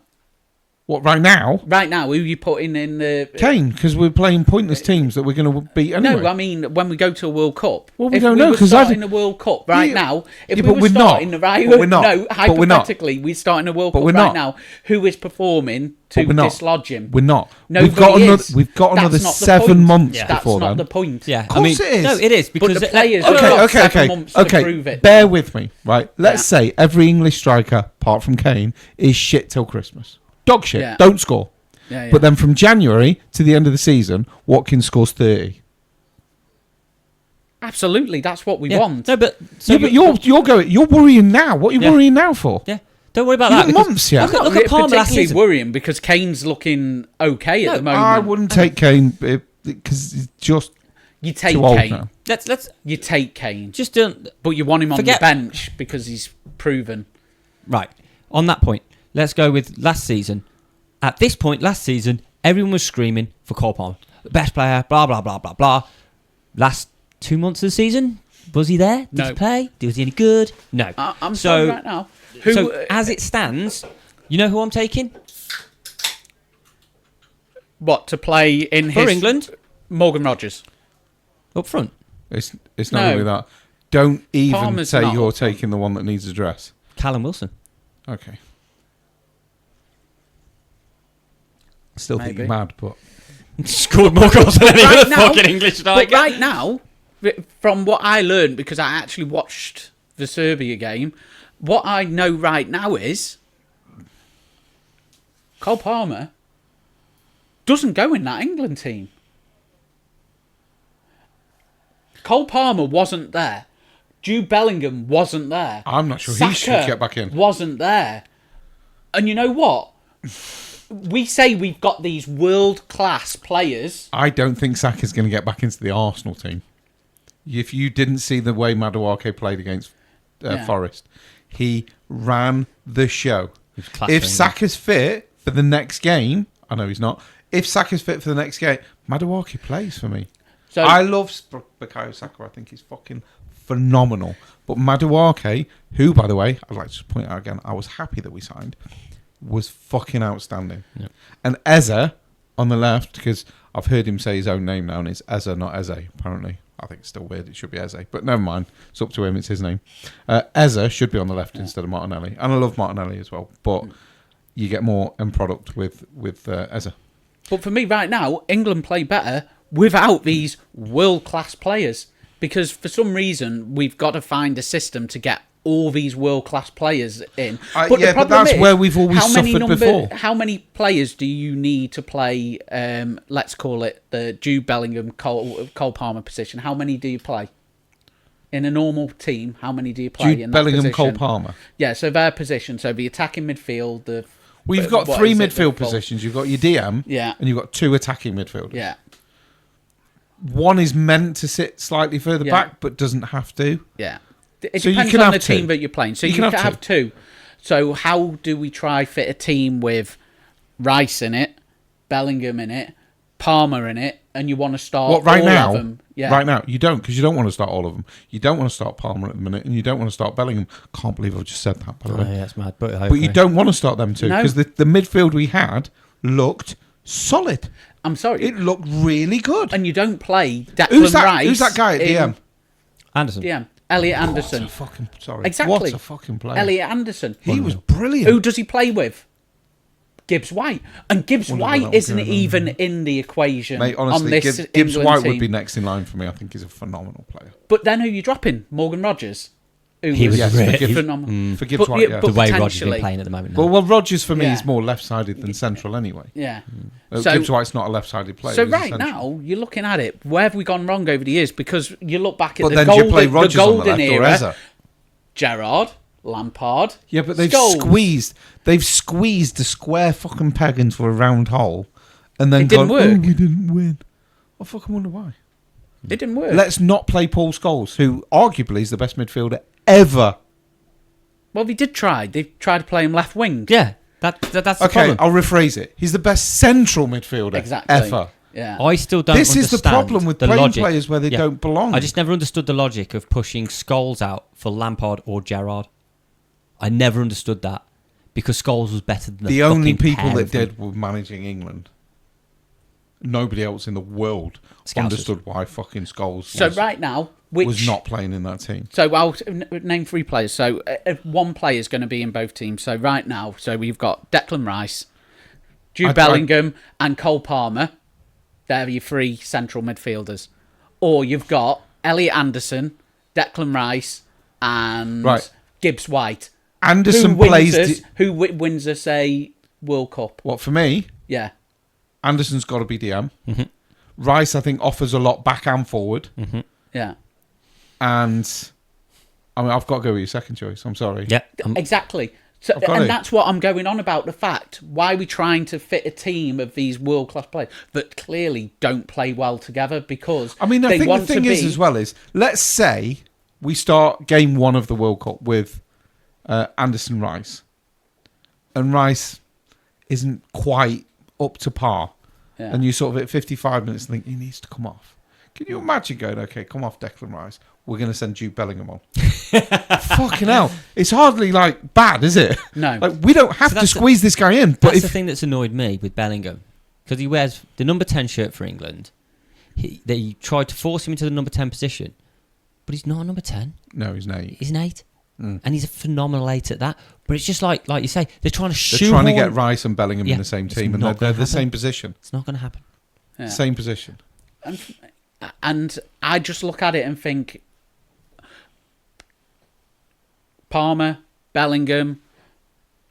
What, right now? Right now, who are you putting in the... Kane, because we're playing pointless teams that we're going to beat anyway. No, I mean, when we go to a World Cup. Well, we don't know, because If we were starting a World Cup right now, if we but were we're starting not. the right... But we're not. No, But we're not. hypothetically, we're starting a World But Cup we're right not. now, who is performing to But we're not. dislodge him? We're not. Nobody is. We've got That's another not the 7 point. months That's before not then. the point. Yeah, Of course it is. No, it is because But the players have Okay, got okay, 7 months to okay. prove it. Bear with me, right? Let's say every English striker, apart from Kane, is shit till Christmas. Dog shit. Yeah. Don't score. Yeah. But then from January to the end of the season, Watkins scores 30. Absolutely, that's what we want. No, but You're worrying now. What are you worrying now for? Yeah, don't worry about You've that. got months yet. Look at Palmer last particularly season. worrying because Kane's looking okay at the moment. I wouldn't take Kane because he's just You take too old Kane. now. Let's You take Kane. just don't. But you want him on Forget- the bench because he's proven. Right. On that point, let's go with last season. At this point last season, everyone was screaming for Cole Palmer. The best player, blah, blah, blah, blah, blah. Last 2 months of the season, was he there? Did No. he play? Was he any good? No. I'm sorry right now. As it stands, you know who I'm taking? What, to play in For his... England? Morgan Rogers. Up front. It's not No. really that. Don't even Palmer's say not you're up front. taking the one that needs a dress. Callum Wilson. Okay. Still think Maybe. you're mad, but Scored more goals than any Right other now- fucking English But striker. right now, from what I learned, because I actually watched the Serbia game, what I know right now is Cole Palmer doesn't go in that England team. Cole Palmer wasn't there. Jude Bellingham wasn't there. I'm not sure he Saka should get back in. Wasn't there. And you know what? We say we've got these world-class players. I don't think Saka's going to get back into the Arsenal team. If you didn't see the way Madueke played against Forest, he ran the show. If Saka's fit for the next game, I know he's not. If Saka's fit for the next game, Madueke plays for me. So I love Bukayo Saka. I think he's fucking phenomenal. But Madueke, who, by the way, I'd like to just point out again, I was happy that we signed, was fucking outstanding. Yep. And Eze on the left, because I've heard him say his own name now, and it's Eze, not Eze, apparently. I think it's still weird. It should be Eze. But never mind. It's up to him. It's his name. Eze should be on the left instead of Martinelli. And I love Martinelli as well. But you get more end product with Eze. But for me right now, England play better without these world-class players. Because for some reason, we've got to find a system to get all these world-class players in. But that's where we've always suffered before. How many players do you need to play, let's call it the Jude Bellingham, Cole Palmer position? How many do you play? In a normal team, how many do you play Jude in Bellingham, that position? Cole Palmer. Yeah, so their position. So the attacking midfield, Well, you've got what three is it, midfield the full- positions. You've got your DM, Yeah. and you've got 2 attacking midfielders. Yeah. One is meant to sit slightly further Yeah. back, but doesn't have to. Yeah. It So you depends can on have the two. team that you're playing. So You you can can have have two. So how do we try fit a team with Rice in it, Bellingham in it, Palmer in it, and you want to start What, right all now? of them? Yeah. Right now, you don't, because you don't want to start all of them. You don't want to start Palmer at the minute, and you don't want to start Bellingham. Can't believe I've just said that, by the Oh, way. yeah, it's mad. But But you don't want to start them two, No. because the midfield we had looked solid. I'm sorry. It looked really good. And you don't play Declan Who's that? Rice. Who's that guy at DM? Anderson. DM. Elliot Anderson. What a fucking sorry. Exactly. What a fucking player. Elliot Anderson. He was brilliant. Who does he play with? Gibbs White. And Gibbs White isn't even in the equation. Mate, honestly, on this Gibbs England White team. would be next in line for me. I think he's a phenomenal player. But then who are you dropping? Morgan Rogers. He was really phenomenal. For Gibbs White, yeah. the way Rodgers potentially- been playing at the moment. Now. Well, Rodgers for me Yeah. is more left-sided than central anyway. Yeah. Gibbs White's not a left-sided player. So he's right central. now, you're looking at it. Where have we gone wrong over the years? Because you look back at But the then golden, do you play the Rodgers on the golden left or era. Eza? Gerrard, Lampard. Yeah, but they've Scholes. squeezed the square fucking peg into a round hole, and then It didn't gone, work. "Oh, we didn't win." I fucking wonder why. It didn't work. Let's not play Paul Scholes, who arguably is the best midfielder ever. Well, they did try. They tried to play him left wing. Yeah, that's the Okay, problem. I'll rephrase it. He's the best central midfielder Exactly. ever. Yeah. I still don't This is the understand problem with the playing logic. players where they Yeah. don't belong. I just never understood the logic of pushing Scholes out for Lampard or Gerrard. I never understood that because Scholes was better than the only fucking people pair that of them. did were managing England. Nobody else in the world Scousers. understood why fucking Scholes So right now, was not playing in that team. So I'll name 3 players. So one player is going to be in both teams. So right now, so we've got Declan Rice, Jude Bellingham, and Cole Palmer. They're your 3 central midfielders. Or you've got Elliot Anderson, Declan Rice, and Gibbs White. Anderson Who wins us a World Cup? What, for me? Yeah. Anderson's got to be DM. Mm-hmm. Rice, I think, offers a lot back and forward. Mm-hmm. Yeah. And I mean, I've got to go with your second choice. I'm sorry. Yeah, Exactly. So, I've got and it. that's what I'm going on about, the fact why are we trying to fit a team of these world class players that clearly don't play well together, because I mean, I they think want the thing to is, be, as well, is let's say we start game 1 of the World Cup with Anderson Rice, and Rice isn't quite up to par, Yeah. and you sort of at 55 minutes think he needs to come off. Can you imagine going, okay, come off Declan Rice, we're going to send Jude Bellingham on? Fucking hell. It's hardly like bad, is it? No. Like, we don't have to squeeze this guy in. But That's if the thing that's annoyed me with Bellingham, because he wears the number 10 shirt for England. They tried to force him into the number 10 position, but he's not a number 10. No, he's an 8. He's an 8. And he's a phenomenal 8 at that. But it's just like you say, they're trying to They're trying to get Rice and Bellingham in Yeah, the same it's team, and not they're gonna the same happen. position. It's not going to happen. Yeah. Same position. And I just look at it and think Palmer, Bellingham,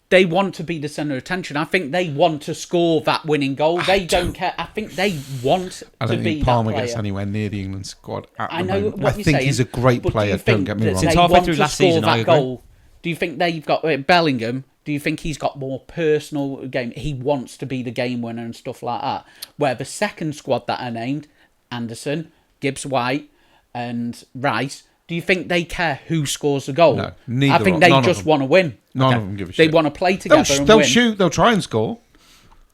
they want to be the centre of attention. I think they want to score that winning goal. They don't care. I think they want I to don't be think Palmer that player. gets anywhere near the England squad at I the know moment. what I you're think saying, he's a great but do player, you think don't get me that wrong. they Since halfway want through to last score season, that I agree. goal? Do you think they've got Bellingham? Do you think he's got more personal game? He wants to be the game winner and stuff like that. Where the second squad that are named, Anderson, Gibbs White, and Rice, do you think they care who scores the goal? No, neither I think of- they none of just them. want to win. None of them give a They shit. want to play together and They'll win. shoot, they'll try and score.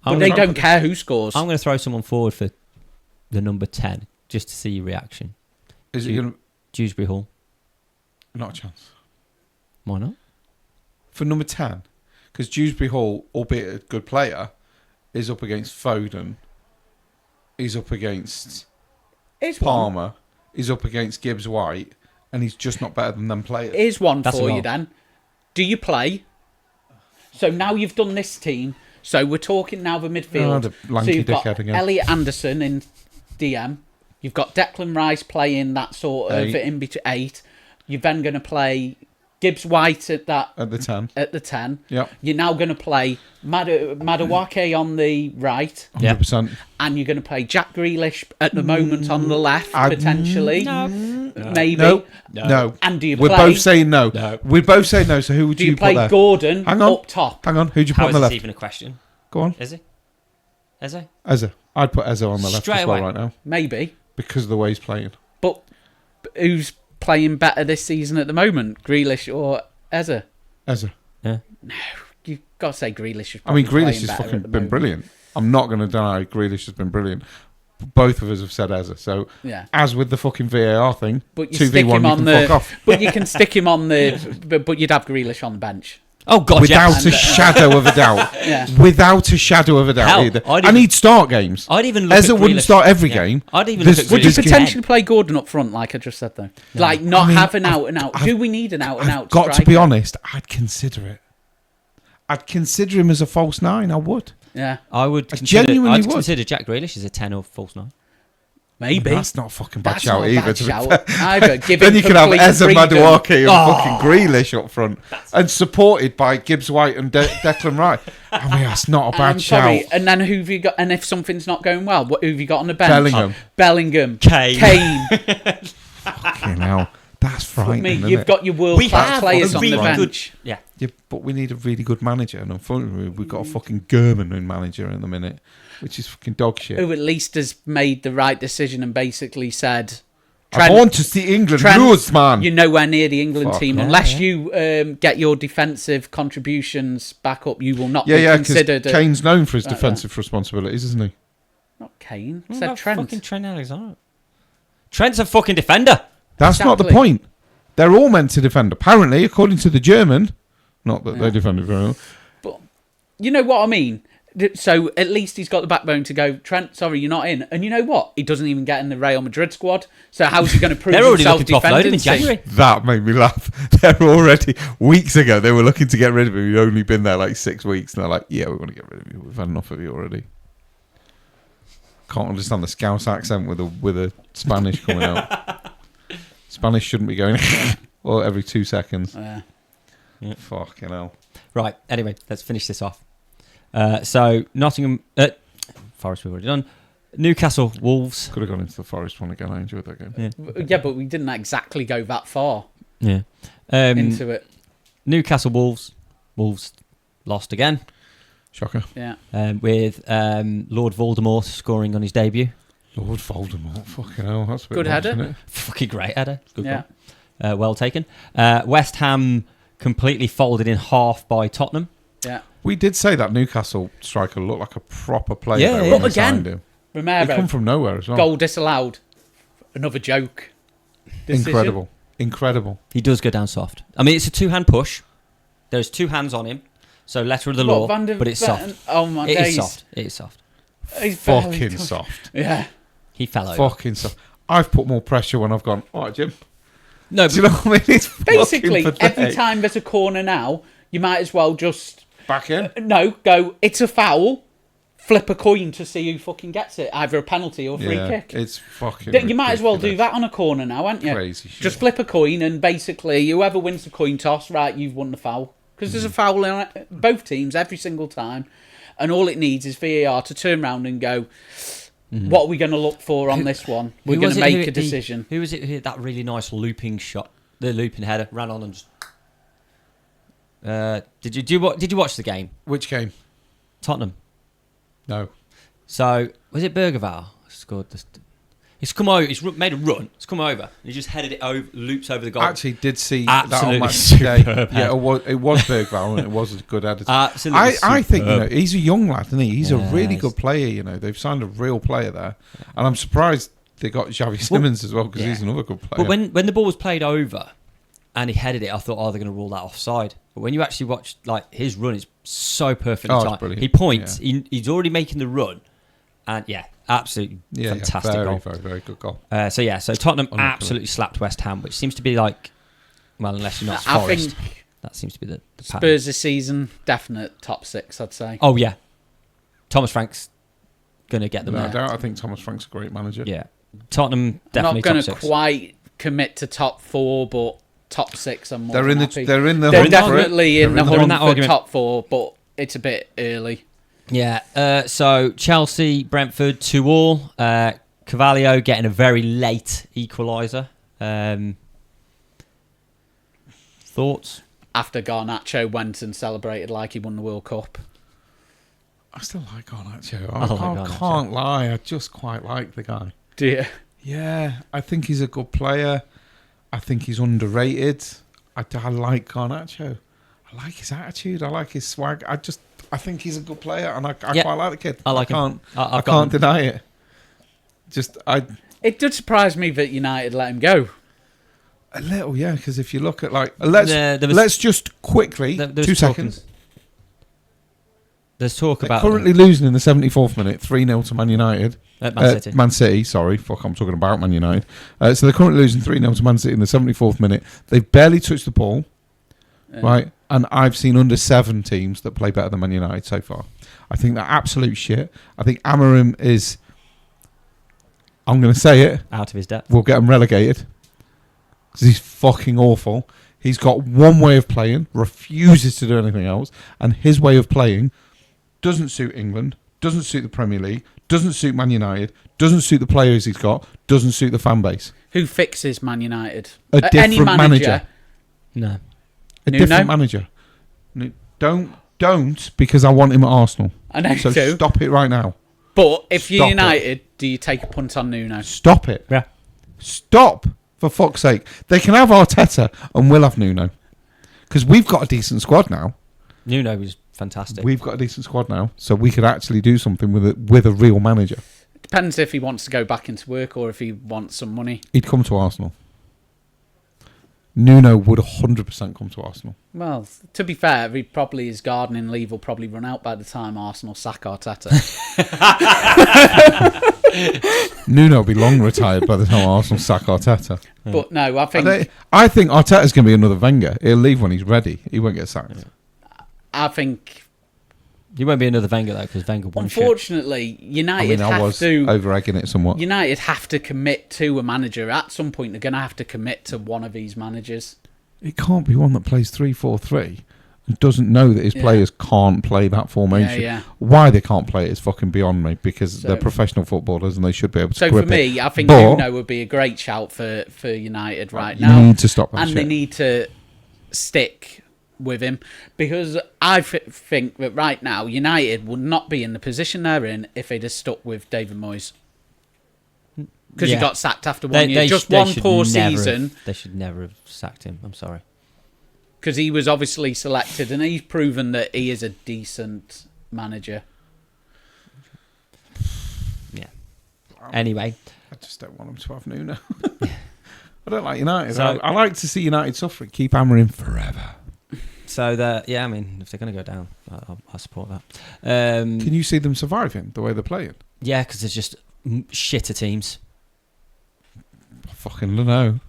But they don't care who scores. I'm going to throw someone forward for the number 10 just to see your reaction. Is it going to... Dewsbury Hall. Not a chance. Why not? For number 10, because Dewsbury Hall, albeit a good player, is up against Foden, he's up against Here's Palmer, he's up against Gibbs White, and he's just not better than them players. Here's one That's for a you lot. then. Do you play? So now you've done this team. So we're talking now the midfield. Oh, the lanky so you've got dickhead again. Elliot Anderson in DM. You've got Declan Rice playing that sort of 8. in between 8. You're then going to play Gibbs White at At the 10. the 10. Yep. You're now going to play Madawake on the right, 100%. and you're going to play Jack Grealish at the moment on the left, potentially. Maybe. No. And do you We're play? both saying no. We're both saying no, so who would Do you put play there? Gordon Hang on. up top? Hang on, who'd you put How on is the this left? even a question? Go on. Is it? Is it? Eze. I'd put Eze on the left Straight as well away. right now, Maybe. because of the way he's playing. But who's playing better this season at the moment? Grealish or Eze? Eze. Yeah. You've got to say Grealish is I mean, probably Grealish playing has better fucking at the been moment. brilliant. I'm not going to deny Grealish has been brilliant. Both of us have said Eze. So, Yeah. as with the fucking VAR thing, But you stick 2v1, him you on can the. fuck off. But you can stick him on the. But you'd have Grealish on the bench. Oh God, without yeah. a shadow of a doubt. Yeah. Without a shadow of a doubt Hell, either. I'd And even- he'd start games. I'd even look Eze at wouldn't Grealish. start every Yeah. game. I'd even This- look at Would you Grealish. potentially play Gordon up front, like I just said, though? Like, not I mean, have an out and out. Do we need an out and I've out? got to be honest, I'd consider it. I'd consider him as a false 9. I would. Yeah, I would I consider, genuinely I'd would. consider Jack Grealish as a 10 or false 9. maybe. That's not a fucking bad That's shout not a either. bad To be shout. fair. Either. Give Then him you could have complete Eze freedom. Madueke and Oh. fucking Grealish up front, and supported by Gibbs White and Declan Rice. I mean, that's not a bad I'm shout. sorry. And then who've you got? And if something's not going well, who've you got on the bench? Bellingham. Bellingham. Kane. Fucking hell, that's frightening. Me, isn't you've it? got your world class players on the really good- bench. Yeah. Yeah, but we need a really good manager, and unfortunately, we've got a fucking German manager in the minute, which is fucking dog shit. Who at least has made the right decision and basically said, I want to see England Trent, lose, man. you're nowhere near the England Fuck, team. yeah, Unless yeah. you get your defensive contributions back up, you will not be Yeah, because considered. Kane's known for his Right, defensive responsibilities, isn't he? Not Kane. What Said about Trent. Fucking Trent Alexander. Trent's a fucking defender. That's not the Exactly. point. They're all meant to defend. Apparently, according to the German, not that they defended very well. But you know what I mean? So at least he's got the backbone to go, Trent, sorry, you're not in. And you know what? He doesn't even get in the Real Madrid squad. So how's he going to prove They're already himself looking to offload him in defending? January. That made me laugh. They're already, weeks ago, they were looking to get rid of him. He'd only been there like 6 weeks. And they're like, yeah, we want to get rid of you. We've had enough of you already. Can't understand the Scouse accent with a Spanish coming out. Spanish shouldn't be going or every 2 seconds. Yeah. Fucking hell. Right, anyway, let's finish this off. So, Nottingham... Forest we've already done. Newcastle, Wolves. Could have gone into the Forest one again. I enjoyed that game. Yeah, but we didn't exactly go that far Yeah. into it. Newcastle, Wolves. Wolves lost again. Shocker. Yeah. With Lord Voldemort scoring on his debut. Lord Voldemort. Fucking hell. That's a bit Good much, header. isn't it? Fucking great header. Good Yeah. goal. Well taken. West Ham completely folded in half by Tottenham. Yeah. We did say that Newcastle striker looked like a proper player. Yeah, though, yeah. when But they signed again, him. He Romero, come from nowhere as well. goal disallowed. Another joke. Decision. Incredible. He does go down soft. I mean, it's a two-hand push. There's 2 hands on him. So letter of the law, but it's soft. Oh my It days. is soft. It is soft. He's barely Fucking done- soft. Yeah. He fell over. Fucking soft. I've put more pressure when I've gone, all right, Jim. No, Do you know what I mean? It's Basically, fucking every pathetic. time there's a corner now, you might as well just Back in. go. It's a foul. Flip a coin to see who fucking gets it, either a penalty or a free kick. It's fucking You might as well do ridiculous. that on a corner now, aren't you? Crazy shit. Just flip a coin and basically whoever wins the coin toss, right, you've won the foul. Because there's a foul in both teams every single time. And all it needs is VAR to turn around and go, what are we going to look for on this one? We're Who going was to it who make a hit the- decision. Who was it who hit that really nice looping shot? The looping header. Ran on and just... Did you watch the game? Which game? Tottenham. No. So, was it Bergevall scored this? He's come over, made a run, he's come over, and he just headed it over, loops over the goal. Actually, did see that on Absolutely match today. superb Yeah, it was Bergvall, and it was a good editor. Absolutely I think superb. he's a young lad, isn't he? He's a Yeah, really he's- good player. They've signed a real player there, and I'm surprised they got Xavi Simons as well because yeah. he's another good player. But when the ball was played over and he headed it, I thought, they're going to rule that offside. But when you actually watch his run, it's so perfectly it's timed. brilliant. He points, Yeah. he's already making the run, and absolutely fantastic very, goal. very, very good goal. So Tottenham Unluckily. absolutely slapped West Ham, which seems to be unless you're not I Forest, think that seems to be the pattern. Spurs this season, definite top 6, I'd say. Oh yeah, Thomas Frank's going to get them No there. doubt. I think Thomas Frank's a great manager. Yeah, Tottenham I'm definitely not going top to 6. quite commit to top 4, but top 6 I'm more They're than in the happy. they're in the They're hunt for it. definitely in the they're in hunt that for argument. top 4, but it's a bit early. Yeah, so Chelsea, Brentford 2-2. Carvalho getting a very late equaliser. Thoughts? After Garnacho went and celebrated like he won the World Cup. I still like Garnacho. I like Garnacho. Can't lie. I just quite like the guy. Do you? Yeah, I think he's a good player. I think he's underrated. I like Garnacho. I like his attitude. I like his swag. I think he's a good player, and I Yeah. quite like the kid. I like him. can't, I've I got can't him. deny it. It did surprise me that United let him go. A little, yeah, because if you look at let's just quickly, there was 2 talk- seconds. There's talk They're about currently losing in the 74th minute, 3-0 to Man United. Man City. Man City, sorry. Fuck, I'm talking about Man United. So they're currently losing 3-0 to Man City in the 74th minute. They've barely touched the ball, right? And I've seen under 7 teams that play better than Man United so far. I think they're absolute shit. I think Amorim is, I'm going to say it, out of his depth. we'll get him relegated because he's fucking awful. He's got one way of playing, refuses to do anything else, and his way of playing doesn't suit England, doesn't suit the Premier League, doesn't suit Man United, doesn't suit the players he's got, doesn't suit the fan base. Who fixes Man United? A different Any manager. No. A Nuno? different manager. Don't, because I want him at Arsenal. I know So you do. stop it right now. But if you're Stop it. United, do you take a punt on Nuno? Stop it. Yeah. Stop, for fuck's sake. They can have Arteta and we'll have Nuno. Because we've got a decent squad now. Nuno was fantastic. We've got a decent squad now, so we could actually do something with a real manager. Depends if he wants to go back into work or if he wants some money. He'd come to Arsenal. Nuno would 100% come to Arsenal. Well, to be fair, his gardening leave will probably run out by the time Arsenal sack Arteta. Nuno will be long retired by the time Arsenal sack Arteta. But no, I think Arteta's going to be another Wenger. He'll leave when he's ready. He won't get sacked. You won't be another Wenger though, because Wenger won shit. Unfortunately, United I was over-egging it somewhat. United have to commit to a manager. At some point, they're going to have to commit to one of these managers. It can't be one that plays 3-4-3 and doesn't know that his players can't play that formation. Yeah. Why they can't play it is fucking beyond me, because they're professional footballers and they should be able to So grip for me, it. I think But Nuno would be a great shout for United right you now. need to stop that and shit. they need to stick with him, because I think that right now United would not be in the position they're in if they'd have stuck with David Moyes, because he got sacked after one year. Just one poor season. They should never have sacked him. I'm sorry. Because he was obviously selected and he's proven that he is a decent manager. Yeah. Anyway. I just don't want him to have Nuno. I don't like United. So, I like to see United suffering. Keep hammering forever. So, I mean, if they're going to go down, I support that. Can you see them surviving the way they're playing? Yeah, because there's just shitter teams. I fucking don't know.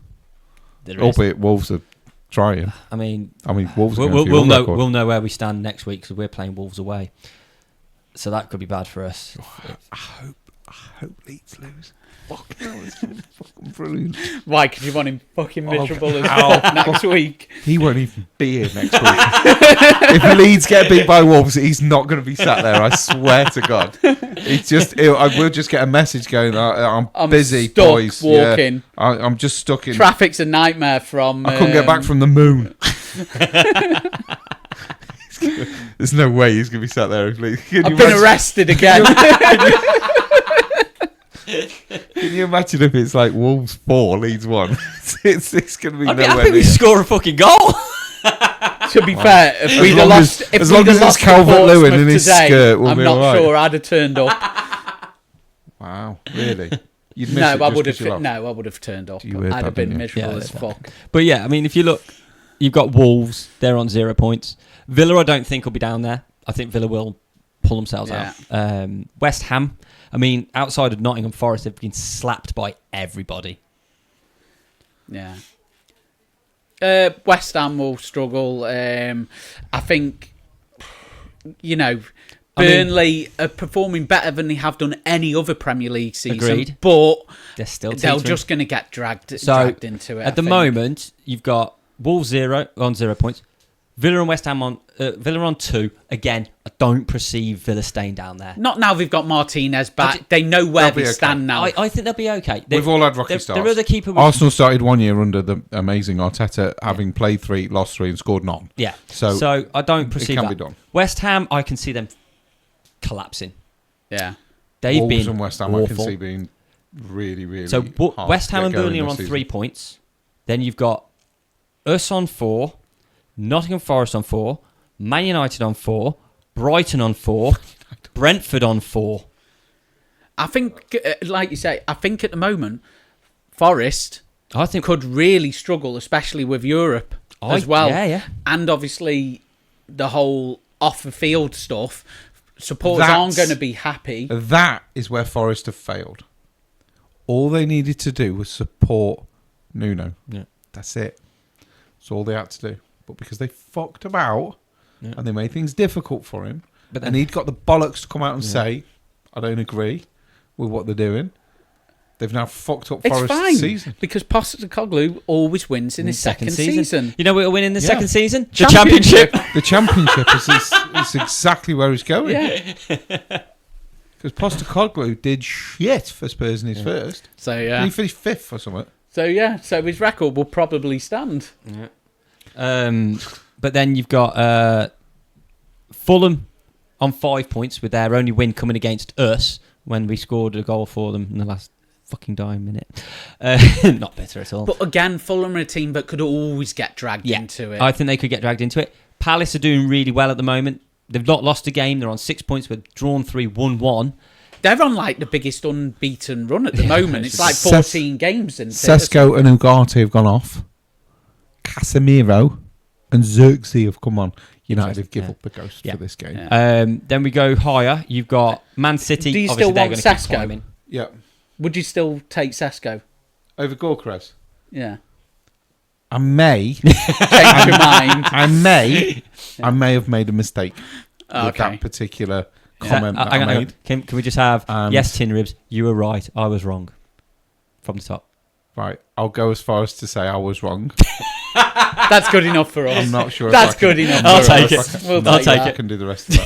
There is. Albeit Wolves are trying. I mean, Wolves are we'll know where we stand next week, because we're playing Wolves away. So that could be bad for us. I hope Leeds lose. Fucking hell, it's fucking brilliant. Why? Because you want him fucking miserable as ow. fuck next week. He won't even be here next week. If Leeds get beat by Wolves, he's not going to be sat there. I swear to God. I will just get a message going. I'm busy, stuck boys. walking. Yeah, I'm just stuck in. Traffic's a nightmare from. I couldn't get back from the moon. There's no way he's going to be sat there. I've been arrested again. Can you imagine if it's like Wolves 4, Leeds 1? it's going to be I nowhere think we near. score a fucking goal. To be fair, if we'd have lost, as long as it's Calvert-Lewin in his skirt, we'll I'm be not all right. sure I'd have turned up. Wow, really? You'd miss No, it I just would 'cause you have. lost? No, I would have turned up. You heard I'd that, have been didn't you? miserable Yeah, as fuck. But yeah, I mean, if you look, you've got Wolves. They're on 0 points. Villa, I don't think will be down there. I think Villa will pull themselves out. West Ham, I mean, outside of Nottingham Forest, they've been slapped by everybody. Yeah. West Ham will struggle. I think, Burnley are performing better than they have done any other Premier League season. Agreed. But They're still they're teetering. just going to get dragged into it. At the moment, you've got Wolves 0 on 0 points. Villa and West Ham on 2. Again, I don't perceive Villa staying down there. Not now they've got Martinez back. They know where they okay. stand now. I think they'll be okay. We've all had rocky starts. Their other keeper was, Arsenal started 1 year under the amazing Arteta, having played 3, lost 3 and scored none. yeah. So I don't perceive it can that. be done. West Ham, I can see them collapsing. Yeah. They've Wolves been and West Ham awful. I can see being really, really So hard West to Ham get and going Burnley are this on season. 3 points. Then you've got us on 4, Nottingham Forest on 4, Man United on 4, Brighton on 4, Brentford on 4. I think, like you say, I think at the moment, Forest I think could really struggle, especially with Europe as well. Yeah. And obviously the whole off the field stuff. Supporters aren't going to be happy. That is where Forest have failed. All they needed to do was support Nuno. Yeah. That's it. That's all they had to do. But because they fucked about and they made things difficult for him, and he'd got the bollocks to come out and say, I don't agree with what they're doing, they've now fucked up Forest's season. Because Postecoglou always wins in his second season. You know what will win in the second season? The Championship. Championship. The Championship is exactly where he's going. Yeah. Because Postecoglou did shit for Spurs in his first. So, And he finished fifth or something. So his record will probably stand. Yeah. But then you've got Fulham on 5 points with their only win coming against us when we scored a goal for them in the last fucking dying minute. Not bitter at all. But again, Fulham are a team that could always get dragged into it. I think they could get dragged into it. Palace are doing really well at the moment. They've not lost a game. They're on 6 points. We've drawn 3, won 1. They're on like the biggest unbeaten run at the moment. It's like 14 games. Sesko and Ugarte have gone off. Casemiro and Xerxes have come on. United have given up the ghost for this game. Yeah. Then we go higher. You've got Man City. Do you Obviously, still they're want going to keep Sesko? climbing. Yeah. Would you still take Sesko? Over Gorkarez? Yeah. I may. Change your mind. I may have made a mistake with Okay. that particular comment that Hang I on. made. Can we just have, yes, Tin Ribs, you were right. I was wrong. From the top. Right, I'll go as far as to say I was wrong. That's good enough for us. I'm not sure. That's good enough. I'll for take us. it. We'll I'll take take that. I can do the rest of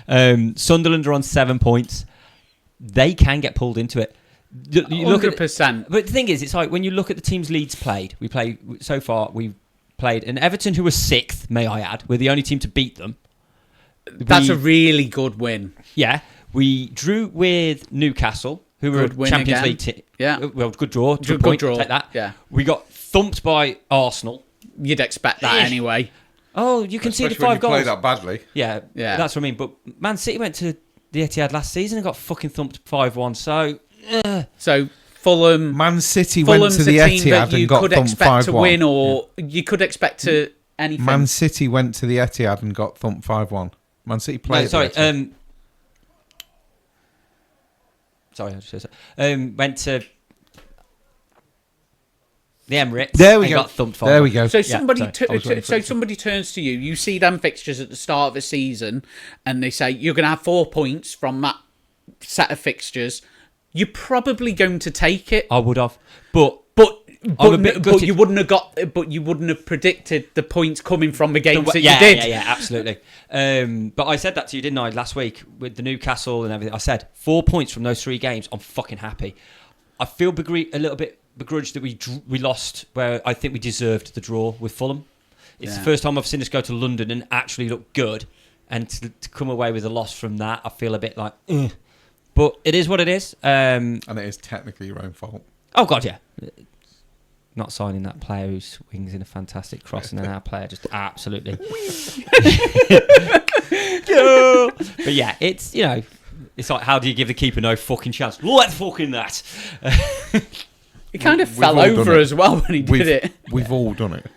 that. Sunderland are on 7 points. They can get pulled into it. You look at 100%. But the thing is, it's like when you look at the teams Leeds played. We've played, and Everton, who was 6th, may I add, we're the only team to beat them. That's a really good win. Yeah, we drew with Newcastle, who were Good a win Champions again. League team. Yeah. Well, good draw. Good point. draw. Take that. Yeah. We got thumped by Arsenal. You'd expect that anyway. Oh, you can see the Especially when 5 you goals. play that badly. Yeah, that's what I mean. But Man City went to the Etihad last season and got fucking thumped 5-1. So Fulham, Man City Fulham's went to the a team that Etihad you and got could thumped expect to 5-1. win, or you could expect to anything. Man City went to the Etihad and got thumped 5-1. Man City played. No, sorry. at the Etihad. Sorry, I just said that. Went to the Emirates. There we and go. Got thumped 5-1. There we go. So Yeah, somebody, sorry. I was waiting for it. somebody turns to you. You see them fixtures at the start of the season, and they say you're going to have 4 points from that set of fixtures. You're probably going to take it, I would have, but but a bit but gutted. you wouldn't have got. But you wouldn't have predicted the points coming from the games that yeah, you did. yeah, absolutely. But I said that to you, didn't I, last week with the Newcastle and everything? I said 4 points from those 3 games. I'm fucking happy. I feel a little bit begrudged that we lost where I think we deserved the draw with Fulham. It's the first time I've seen us go to London and actually look good, and to come away with a loss from that, I feel a bit like, ugh. But it is what it is. And it is technically your own fault. Oh God, yeah. Not signing that player who swings in a fantastic cross, and then our player just absolutely. But yeah, it's it's like, how do you give the keeper no fucking chance? Let fucking that. He kind of We've fell all done over it. as well when he did it. We've all done it.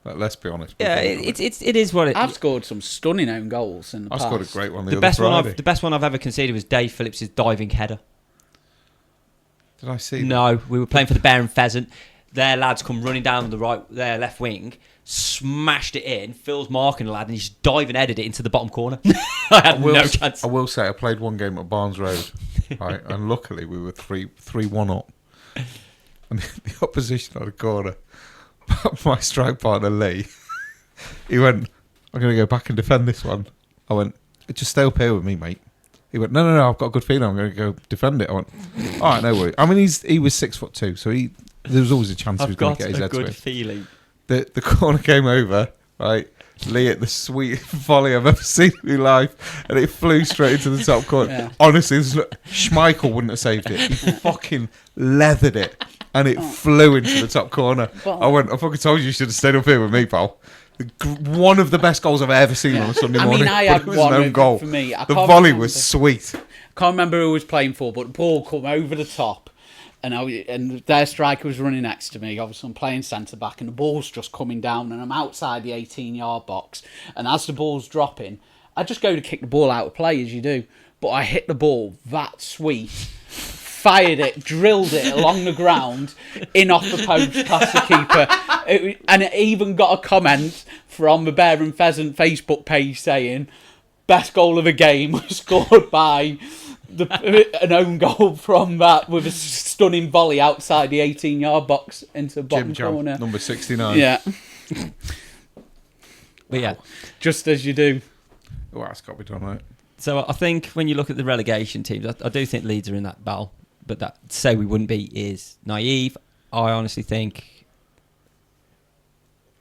But let's be honest. Yeah, it is what it. I've scored some stunning own goals in the I past. scored a great one The the other best Friday. the best one I've ever conceded was Dave Phillips' diving header. Did I see that? No, we were playing for the Bear and Pheasant. Their lads come running down their left wing, smashed it in. Phil's marking the lad, and he's diving headed it into the bottom corner. I had no chance. I will say I played one game at Barnes Road, right, and luckily we were 3-1 up. And the opposition on a corner, my strike partner Lee, he went, "I'm going to go back and defend this one." I went, "Just stay up here with me, mate." He went, No, I've got a good feeling I'm going to go defend it. I went, all right, no worries. I mean, he was 6'2", so there was always a chance he was going to get his head to it. feeling. The corner came over, right? Lee at the sweetest volley I've ever seen in my life, and it flew straight into the top corner. Yeah. Honestly, Schmeichel wouldn't have saved it. He fucking leathered it, and it flew into the top corner. I fucking told you should have stayed up here with me, pal. One of the best goals I've ever seen on a Sunday morning. I but had it was one an own goal. for me. The volley was sweet. Can't remember who was playing for, but the ball come over the top, and their striker was running next to me. Obviously, I'm playing centre back, and the ball's just coming down, and I'm outside the 18-yard box. And as the ball's dropping, I just go to kick the ball out of play, as you do. But I hit the ball that sweet, fired it, drilled it along the ground, in off the post past the keeper. And it even got a comment from the Bear and Pheasant Facebook page saying, best goal of the game was scored by an own goal from that with a stunning volley outside the 18-yard box into the bottom corner. Number 69. Yeah. But yeah. Just as you do. Oh, that's got to be done, right? So I think when you look at the relegation teams, I do think Leeds are in that battle. But that to say we wouldn't be is naive. I honestly think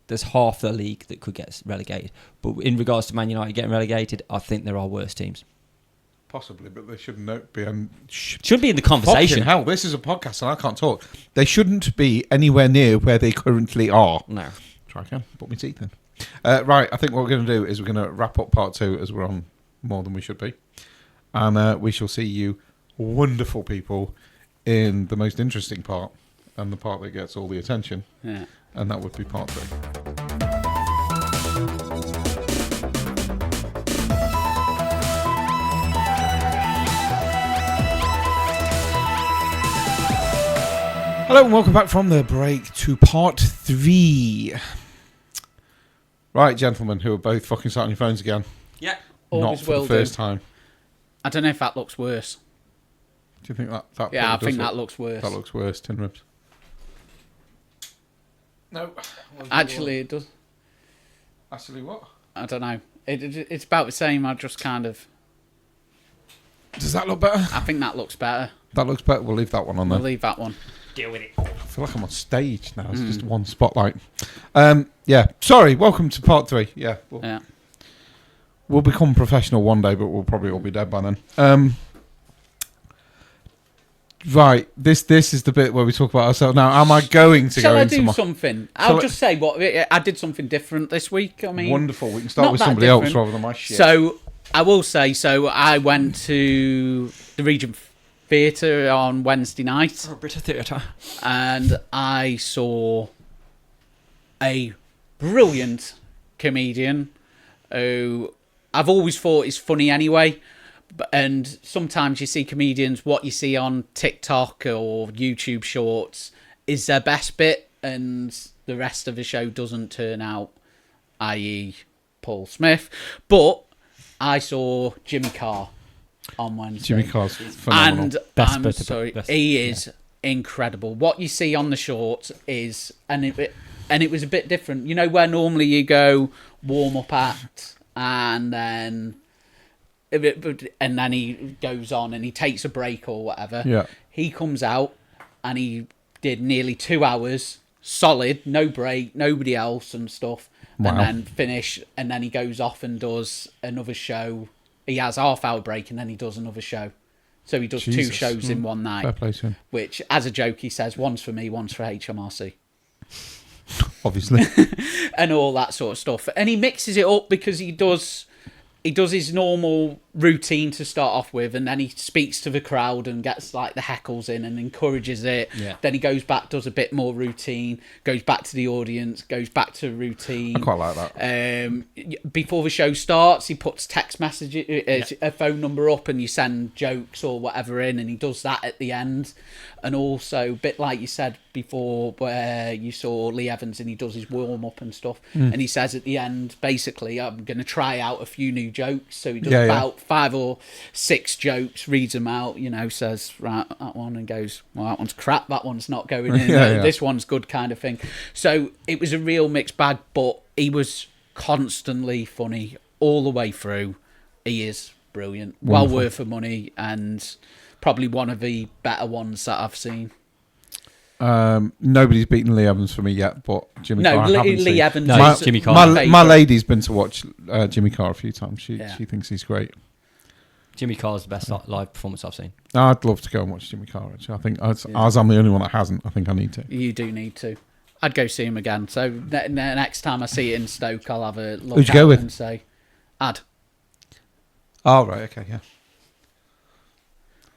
there's half the league that could get relegated. But in regards to Man United getting relegated, I think there are worse teams. Possibly, but they shouldn't be. Should be in the conversation. Fucking hell, this is a podcast and I can't talk. They shouldn't be anywhere near where they currently are. No. Try again. Put my teeth in. Right, I think what we're going to do is we're going to wrap up part 2 as we're on more than we should be. And we shall see you wonderful people in the most interesting part and the part that gets all the attention. Yeah. And that would be part 3. Hello and welcome back from the break to part 3. Right, gentlemen, who are both fucking sat on your phones again. Yeah. Not for the first time. I don't know if that looks worse. Do you think that Yeah, I think does that looks worse. That looks worse, tin ribs. No. Actually, it does. Actually, what? I don't know. It's about the same. I just kind of... Does that look better? I think that looks better. That looks better. We'll leave that one on there. We'll leave that one. Deal with it. I feel like I'm on stage now. It's just one spotlight. Yeah. Sorry. Welcome to part 3. Yeah. We'll become professional one day, but we'll probably all be dead by then. Right. This is the bit where we talk about ourselves. Now, am I going to Shall go I into do something? I'll just say I did something different this week. I mean, wonderful. We can start not with that somebody else different. rather than my shit. So I will say. So I went to the Regent Theatre on Wednesday night. Oh, British Theatre. And I saw a brilliant comedian who I've always thought is funny anyway. And sometimes you see comedians, what you see on TikTok or YouTube shorts is their best bit, and the rest of the show doesn't turn out, i.e. Paul Smith. But I saw Jimmy Carr on Wednesday. Jimmy Carr's phenomenal. And Best I'm bit of sorry, best- he is incredible. What you see on the shorts is, and it was a bit different. You know where normally you go warm up act and then he goes on and he takes a break or whatever. Yeah. He comes out and he did nearly 2 hours solid, no break, nobody else and stuff. Wow. And then finish, and then he goes off and does another show. He has a half-hour break and then he does another show. So he does Jesus. 2 shows in one night. Fair play to him. Which, as a joke, he says, one's for me, one's for HMRC. Obviously. And all that sort of stuff. And he mixes it up because he does his normal routine to start off with, and then he speaks to the crowd and gets like the heckles in and encourages it. Yeah. Then he goes back, does a bit more routine, goes back to the audience, goes back to routine. I quite like that. Before the show starts, he puts text messages, a phone number up, and you send jokes or whatever in, and he does that at the end. And also, a bit like you said before, where you saw Lee Evans and he does his warm up and stuff, and he says at the end, basically, I'm going to try out a few new jokes. So he does about 5 or 6 jokes, reads them out, says, right, that one, and goes, well, that one's crap, that one's not going in, this one's good, kind of thing. So it was a real mixed bag, but he was constantly funny all the way through. He is brilliant. Wonderful. Well worth the money, and probably one of the better ones that I've seen. Nobody's beaten Lee Evans for me yet, but Jimmy Carr I haven't seen. Lee Evans No, is Jimmy Carr. My lady's been to watch Jimmy Carr a few times. She thinks he's great. Jimmy Carr's the best live performance I've seen. I'd love to go and watch Jimmy Carr, actually. I think, as I'm the only one that hasn't, I think I need to. You do need to. I'd go see him again. So next time I see it in Stoke, I'll have a look Who'd you at go it with? and say, Ad. Oh, right, okay, yeah.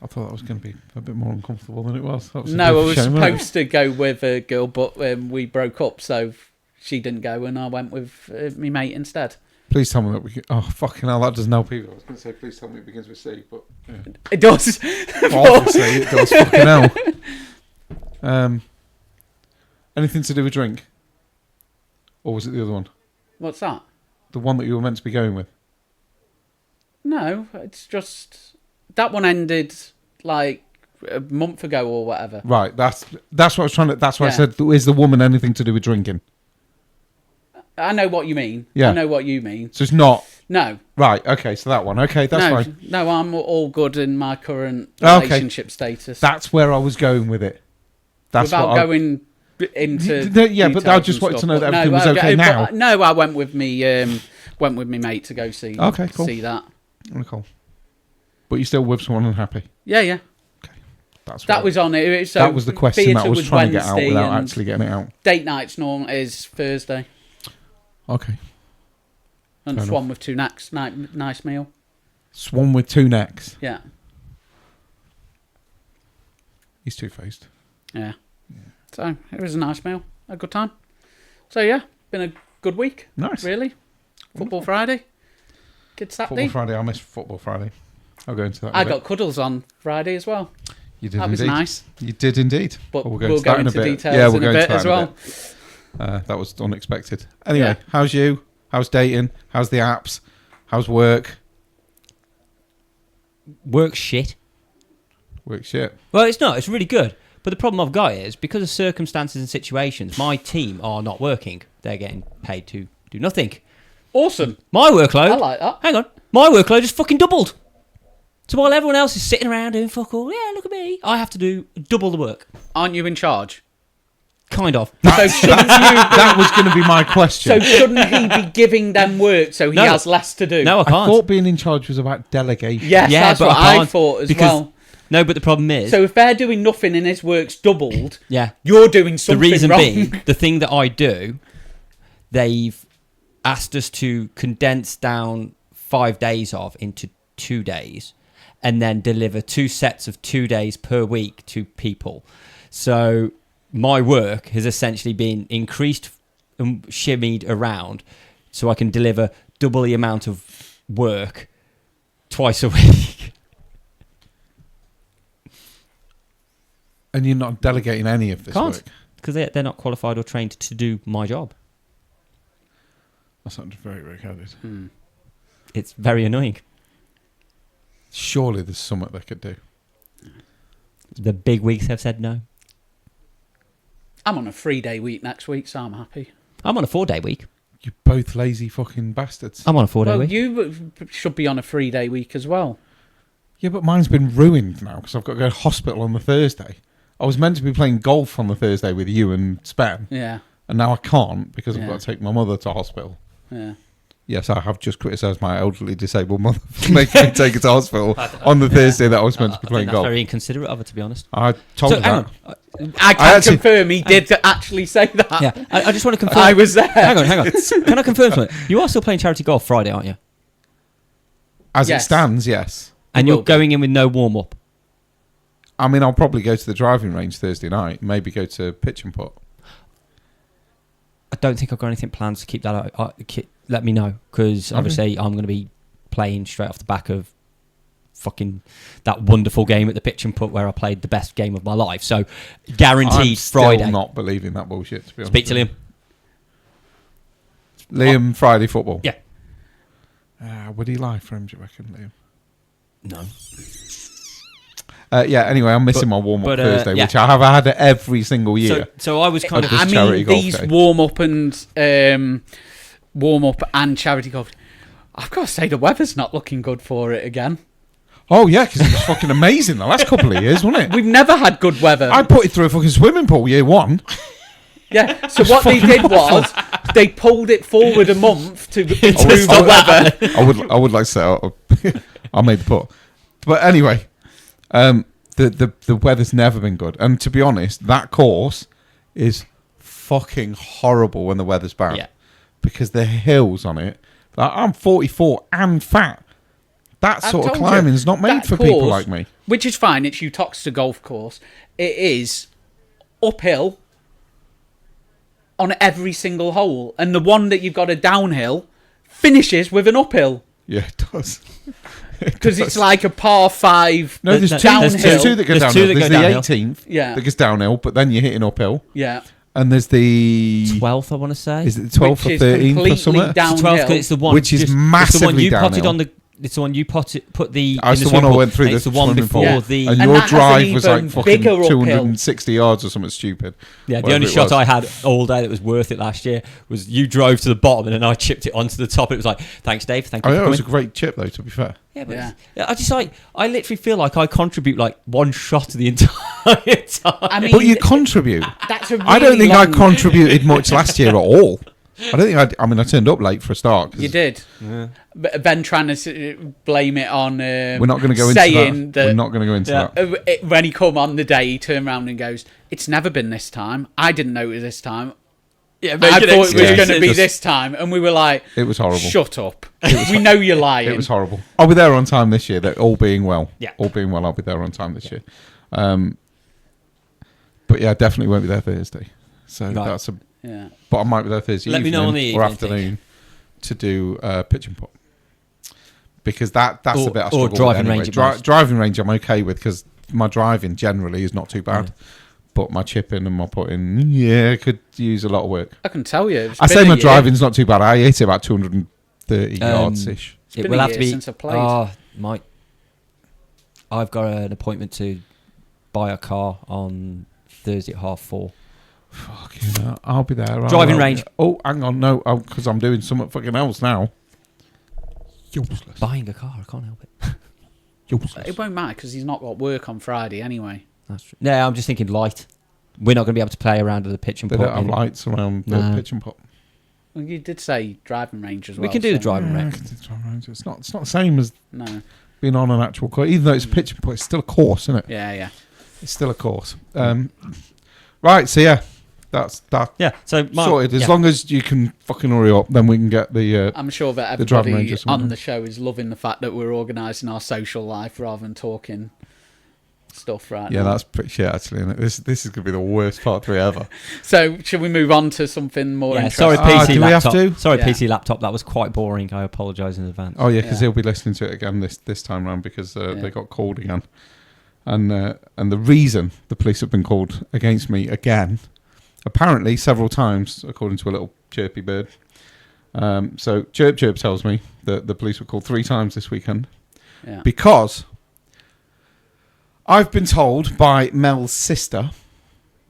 I thought that was going to be a bit more uncomfortable than it was. That was a No, bit I of a was shame, wasn't it? supposed to go with a girl, but we broke up, so she didn't go, and I went with my mate instead. Please tell me that we can... Oh, fucking hell, that doesn't help either. I was going to say, please tell me it begins with C, but... Yeah. It does. Well, obviously, it does. Fucking hell. Anything to do with drink? Or was it the other one? What's that? The one that you were meant to be going with? No, it's just... That one ended, like, a month ago or whatever. Right, that's what I was trying to... That's why I Yeah. said, is the woman anything to do with drinking? I know what you mean. Yeah. I know what you mean. So it's not... No. Right, okay, so that one. Okay, that's no, fine. No, I'm all good in my current Okay. relationship status. That's where I was going with it. That's Without what I... going into Yeah, but I details just and wanted to stuff, know that but everything was okay now. No, I went with me mate to go see. Okay, cool. See that. Cool. But you're still with someone and happy? Yeah. That's That right. was on it. So that was the question that I theatre was trying to get out Wednesday without and actually getting it out. Date night's normal is Thursday. Okay. And Fair Swan with two necks. Nice meal. Swan with two necks. Yeah. He's two-faced. Yeah. So it was a nice meal. A good time. So yeah, been a good week. Nice. Really. Football Friday. Good Saturday. Football Friday. I missed Football Friday. I'll go into that. in a I bit. got cuddles on Friday as well. You did That was indeed. nice. You did indeed. But Well, we'll that go in a into bit. details Yeah, we'll in go a into bit that as in a well. bit. That was unexpected. Anyway, Yeah. how's you? How's dating? How's the apps? How's work? Work shit. Work shit. Well, it's not. It's really good. But the problem I've got is, because of circumstances and situations, my team are not working. They're getting paid to do nothing. Awesome. My workload... I like that. Hang on. My workload is fucking doubled. So while everyone else is sitting around doing fuck all, yeah, look at me, I have to do double the work. Aren't you in charge? Kind of. So shouldn't you? That was going to be my question. So shouldn't he be giving them work so he No. has less to do? No, I I can't. thought being in charge was about delegation. Yes, Yeah, that's but what I I can't thought as because- well. No, but the problem is... So if they're doing nothing and his work's doubled, yeah. you're doing something The reason wrong. being, the thing that I do, they've asked us to condense down 5 days of into 2 days and then deliver 2 sets of 2 days per week to people. So my work has essentially been increased and shimmied around so I can deliver double the amount of work twice a week. And you're not delegating any of this Can't. work. Because they're not qualified or trained to do my job. That sounds very, very candid. It's very annoying. Surely there's something they could do. The big weeks have said no. I'm on a 3-day week next week, so I'm happy. I'm on a 4-day week. You're both lazy fucking bastards. I'm on a 4-day Well, week. you should be on a 3-day week as well. Yeah, but mine's been ruined now because I've got to go to hospital on the Thursday. I was meant to be playing golf on the Thursday with you and Spen, Yeah, and now I can't because I've Yeah. got to take my mother to hospital. yeah. Yes, I have just criticised my elderly disabled mother for making me take her to hospital on the Thursday that I was meant to be playing that's golf. very inconsiderate of her, to be honest. I told her hang that. on. I can actually- confirm he did actually say that. Yeah, I just want to confirm. I was there. Hang on. Can I confirm something? You are still playing charity golf Friday, aren't you? As it Yes. stands, yes. And will you're be. going in with no warm up. I mean, I'll probably go to the driving range Thursday night, maybe go to pitch and putt. I don't think I've got anything planned to keep that out. Let me know, because obviously I'm going to be playing straight off the back of fucking that wonderful game at the pitch and putt where I played the best game of my life. So guaranteed I'm still Friday. not believing that bullshit, to be honest. Speak to Liam. Liam, Friday football. Yeah. Would he lie for him, do you reckon, Liam? No. Yeah, anyway, I'm missing my warm-up but, Thursday, yeah. which I have had every single year. So I was kind Of of. this I charity mean, golf these day. warm up and charity golf. I've got to say the weather's not looking good for it again. Oh, yeah, because it was fucking amazing the last couple of years, wasn't it? We've never had good weather. I put it through a fucking swimming pool year one. Yeah. So what they did was they pulled it forward a month to improve the weather. I would like to say I made the putt. But anyway, the weather's never been good. And to be honest, that course is fucking horrible when the weather's bad. Yeah. Because the hills on it, like, I'm 44 and fat. that I've sort of told you, climbing is not made that for people course, like me. Which is fine. It's Uttoxeter Golf Course. It is uphill on every single hole, and the one that you've got a downhill finishes with an uphill. Yeah, it does. Because it's like a par 5 No, there's downhill. two that go There's downhill. two that go There's downhill. the 18th Yeah. that goes downhill, but then you're hitting uphill. Yeah. And there's the 12th, I want to say. Is it the 12th Which or is 13th or completely something? downhill. 12th, it's the one. Which is it's the one massively you potted downhill. on the. It's the one you put the. That's in the one I swimming went through. pool. It's the one swimming before pool. Yeah. the. And And your that has an drive was like even fucking bigger uphill. 260 yards or something stupid. Yeah, the Whatever only it shot was. I had all day that was worth it last year was you drove to the bottom and then I chipped it onto the top. It was like, thanks, Dave. Thank you Oh, for yeah, it was a coming. great chip though. To be fair, Yeah, but Yeah. I just like I literally feel like I contribute like one shot to the entire time. I mean, but you contribute. that's a really I don't think I long- contributed much last year at all. I don't think I mean, I turned up late for a start. 'Cause You did. Yeah. But Ben trying to blame it on. We're not going to go into saying that. We're not going to go into Yeah. that. When he come on the day, he turned around and goes, "It's never been this time. I didn't know it was this time. Yeah, I thought it was excuses. going to be Just- this time." And we were like, It was horrible. "Shut up. We know you're lying." It was horrible. I'll be there on time this year. That all being well. Yeah. All being well, I'll be there on time this year. But yeah, I definitely won't be there Thursday. So Right. that's a. Yeah. But I might be there Thursday Let me evening know on the or evening, afternoon to do pitch and putt. Because that's Or- the bit I or struggle with driving anyway. range at most. Driving range I'm okay with because my driving generally is not too bad. Yeah. But my chipping and my putting, yeah, could use a lot of work. I can tell you. It's I been say a my year. driving's not too bad. I hit it about 230 yards ish. It's been will a have to year be. since I played. Oh, Mike, I've got an appointment to buy a car on Thursday at 4:30. Fucking hell, I'll be there. Driving range. Oh, hang on, no, because I'm doing something fucking else now. Useless. Buying a car, I can't help it. Useless. It won't matter because he's not got work on Friday anyway. That's true. No, I'm just thinking light. We're not going to be able to play around with the pitch and They putt. don't have anyway. lights around the No. pitch and putt. Well, you did say driving range as well. We can do the so- driving Yeah, range. It's not the same as No. being on an actual course. Even though it's a pitch and putt, it's still a course, isn't it? Yeah, yeah. It's still a course. Right, so yeah, that's that Yeah, so Mark, sorted. As yeah. long as you can fucking hurry up, then we can get the. I'm sure that The driving range everybody or something. on the show is loving the fact that we're organising our social life rather than talking stuff right Yeah, now. that's pretty shit actually. Isn't it? This is gonna be the worst part 3 ever. So, should we move on to something more Yeah, interesting? sorry, Ah, PC do we have laptop. to? Sorry, Yeah. PC laptop. That was quite boring. I apologise in advance. Oh yeah, because Yeah. he'll be listening to it again this time round because Yeah. they got called again, and the reason the police have been called against me again, apparently several times, according to a little chirpy bird. So Chirp tells me that the police were called 3 times this weekend Yeah. because I've been told by Mel's sister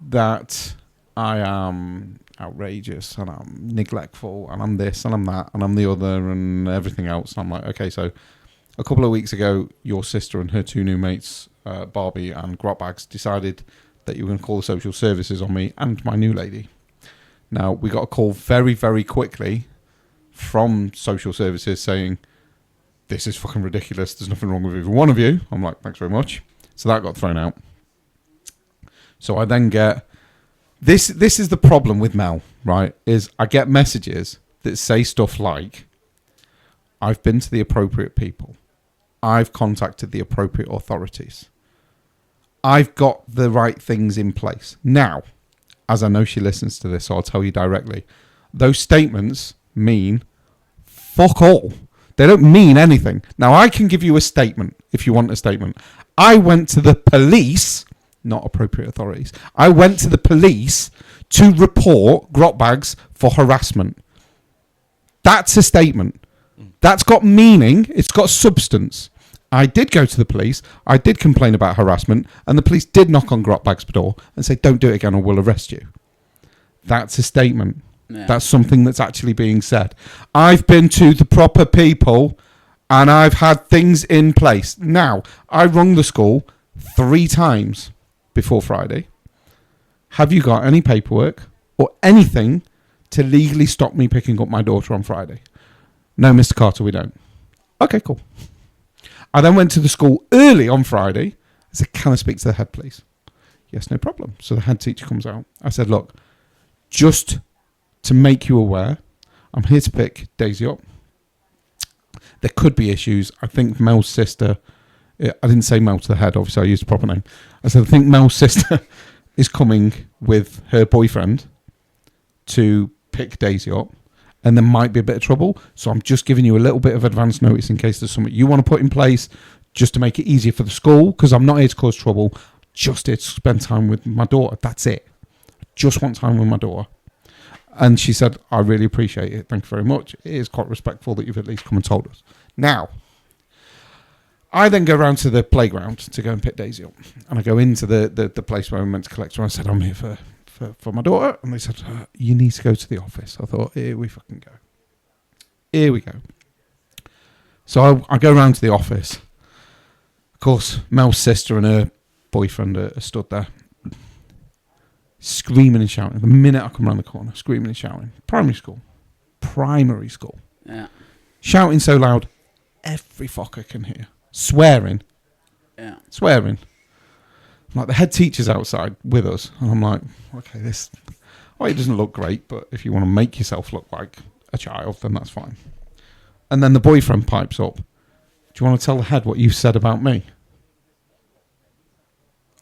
that I am outrageous and I'm neglectful and I'm this and I'm that and I'm the other and everything else. And I'm like, okay, so a couple of weeks ago, your sister and her 2 new mates, Barbie and Grotbags, decided that you were going to call the social services on me and my new lady. Now, we got a call very, very quickly from social services saying, this is fucking ridiculous. There's nothing wrong with either one of you. I'm like, thanks very much. So that got thrown out. So I then get... This is the problem with Mel, right? Is I get messages that say stuff like, I've been to the appropriate people. I've contacted the appropriate authorities. I've got the right things in place. Now, as I know she listens to this, so I'll tell you directly, those statements mean fuck all. They don't mean anything. Now, I can give you a statement if you want a statement. I went to the police, not appropriate authorities. I went to the police to report Grotbags for harassment. That's a statement. That's got meaning. It's got substance. I did go to the police. I did complain about harassment, and the police did knock on Grotbag's door and say, don't do it again or we'll arrest you. That's a statement. Yeah. That's something that's actually being said. I've been to the proper people and I've had things in place. Now, I rung the school 3 times before Friday. Have you got any paperwork or anything to legally stop me picking up my daughter on Friday? No, Mr. Carter, we don't. Okay, cool. I then went to the school early on Friday. I said, can I speak to the head, please? Yes, no problem. So the head teacher comes out. I said, look, just to make you aware, I'm here to pick Daisy up. there could be issues. I think Mel's sister, I didn't say Mel to the head, obviously I used a proper name. I said, I think Mel's sister is coming with her boyfriend to pick Daisy up, and there might be a bit of trouble. So I'm just giving you a little bit of advance notice in case there's something you want to put in place just to make it easier for the school, because I'm not here to cause trouble, just here to spend time with my daughter. That's it. I just want time with my daughter. And she said, I really appreciate it. Thank you very much. It is quite respectful that you've at least come and told us. Now, I then go round to the playground to go and pick Daisy up. And I go into the place where I'm meant to collect her. I said, I'm here for my daughter. And they said, you need to go to the office. I thought, here we fucking go. Here we go. So I go round to the office. Of course, Mel's sister and her boyfriend are stood there, screaming and shouting. The minute I come around the corner, screaming and shouting. Primary school. Yeah. Shouting so loud, every fucker can hear. Swearing. Yeah. Swearing. Like, the head teacher's outside with us, and I'm like, okay, it doesn't look great, but if you want to make yourself look like a child, then that's fine. And then the boyfriend pipes up. Do you want to tell the head what you said about me?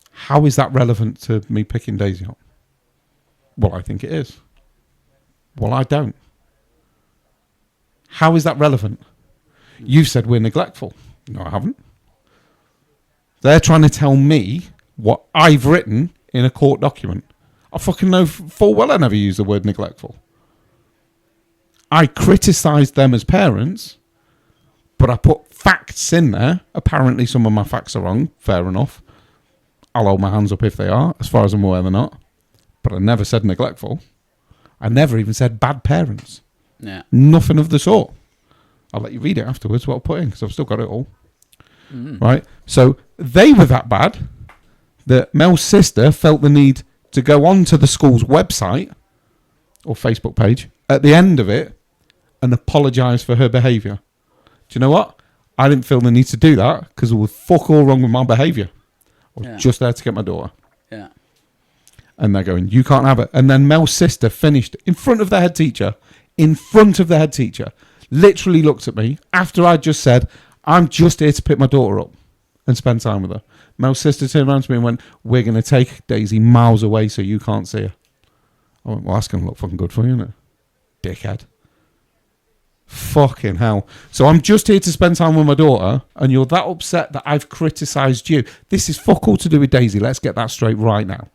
How is that relevant to me picking Daisy up? Well, I think it is. Well, I don't. How is that relevant? You've said we're neglectful. No, I haven't. They're trying to tell me what I've written in a court document. I fucking know full well I never used the word neglectful. I criticised them as parents, but I put facts in there. Apparently some of my facts are wrong. Fair enough. I'll hold my hands up if they are. As far as I'm aware, they're not. But I never said neglectful. I never even said bad parents. Yeah. Nothing of the sort. I'll let you read it afterwards, what I put in, because I've still got it all. Right? So they were that bad that Mel's sister felt the need to go onto the school's website or Facebook page at the end of it and apologise for her behaviour. Do you know what? I didn't feel the need to do that because there was fuck all wrong with my behaviour. I was just there to get my daughter. Yeah. And they're going, you can't have it. And then Mel's sister finished in front of the head teacher, literally looked at me after I'd just said, I'm just here to pick my daughter up and spend time with her. Mel's sister turned around to me and went, we're going to take Daisy miles away so you can't see her. I went, well, that's going to look fucking good for you, isn't it? Dickhead. Fucking hell. So I'm just here to spend time with my daughter and you're that upset that I've criticised you. This is fuck all to do with Daisy. Let's get that straight right now.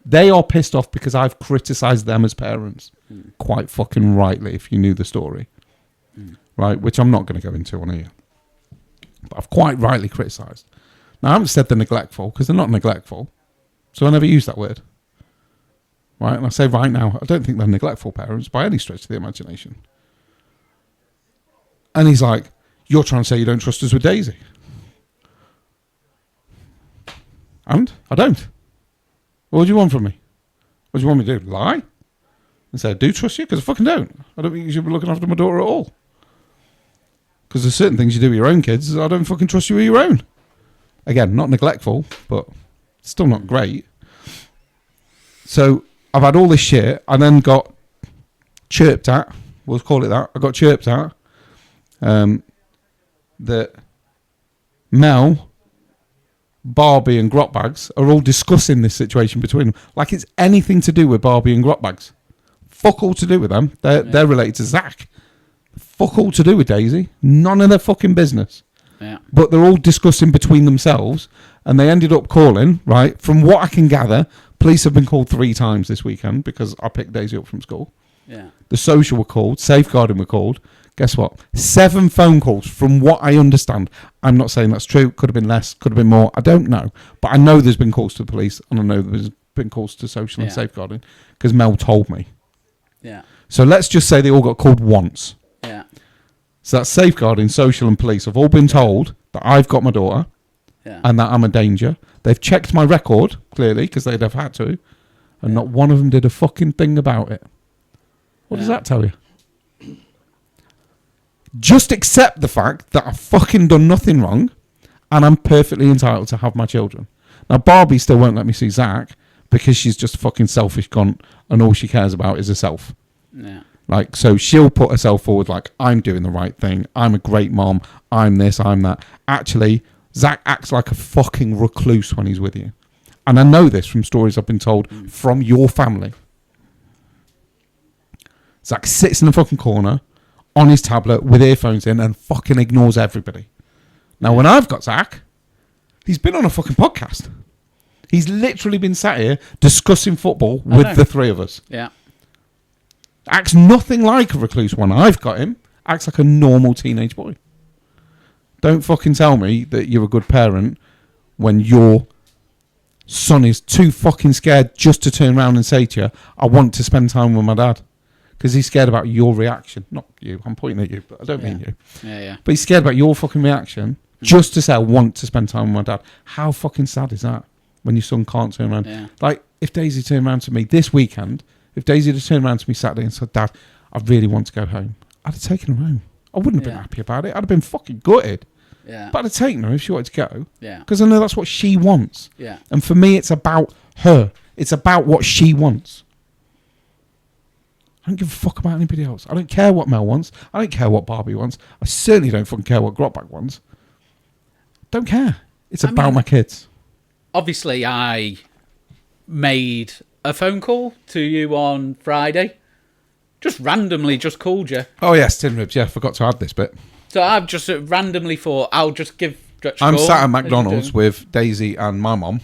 They are pissed off because I've criticised them as parents. Quite fucking rightly, if you knew the story. Right? Which I'm not going to go into on here. But I've quite rightly criticised. Now, I haven't said they're neglectful because they're not neglectful. So I never use that word. Right? And I say right now, I don't think they're neglectful parents by any stretch of the imagination. And he's like, you're trying to say you don't trust us with Daisy. And I don't. What do you want from me? What do you want me to do? Lie? And say I do trust you? Because I fucking don't. I don't think you should be looking after my daughter at all. Because there's certain things you do with your own kids, I don't fucking trust you with your own. Again, not neglectful, but still not great. So I've had all this shit. I then got chirped at. We'll call it that. I got chirped at. That Mel, Barbie and Grotbags are all discussing this situation between them. Like it's anything to do with Barbie and Grotbags. Fuck all to do with them. They're related to Zach. Fuck all to do with Daisy. None of their fucking business. Yeah. But they're all discussing between themselves and they ended up calling, right? From what I can gather, police have been called 3 times this weekend because I picked Daisy up from school. Yeah. The social were called, safeguarding were called. Guess what? 7 phone calls from what I understand. I'm not saying that's true. Could have been less, could have been more. I don't know. But I know there's been calls to the police and I know there's been calls to social and safeguarding because Mel told me. Yeah. So let's just say they all got called once. Yeah. So that's safeguarding, social and police have all been told that I've got my daughter and that I'm a danger. They've checked my record, clearly, because they'd have had to. And not one of them did a fucking thing about it. What does that tell you? Just accept the fact that I've fucking done nothing wrong and I'm perfectly entitled to have my children. Now, Barbie still won't let me see Zach because she's just a fucking selfish cunt and all she cares about is herself. Yeah. Like, so she'll put herself forward like, I'm doing the right thing. I'm a great mom. I'm this, I'm that. Actually, Zach acts like a fucking recluse when he's with you. And I know this from stories I've been told from your family. Zach sits in the fucking corner on his tablet with earphones in and fucking ignores everybody. Now, when I've got Zach, he's been on a fucking podcast. He's literally been sat here discussing football with the three of us. Yeah. Acts nothing like a recluse when I've got him. Acts like a normal teenage boy. Don't fucking tell me that you're a good parent when your son is too fucking scared just to turn around and say to you, I want to spend time with my dad. Because he's scared about your reaction. Not you, I'm pointing at you, but I don't mean you. Yeah. But he's scared about your fucking reaction just to say, I want to spend time with my dad. How fucking sad is that when your son can't turn around? Yeah. Like, if Daisy turned around to me this weekend, if Daisy had turned around to me Saturday and said, Dad, I really want to go home, I'd have taken her home. I wouldn't have been happy about it. I'd have been fucking gutted. Yeah. But I'd have taken her if she wanted to go. Yeah. Because I know that's what she wants. Yeah. And for me, it's about her. It's about what she wants. I don't give a fuck about anybody else. I don't care what Mel wants. I don't care what Barbie wants. I certainly don't fucking care what Grotback wants. Don't care. It's about my kids. Obviously, I made a phone call to you on Friday. Just randomly just called you. Oh, yes, Tin Ribs. Yeah, I forgot to add this bit. So I've just randomly thought I'll just give Dutch a I'm call. sat at McDonald's with Daisy and my mum.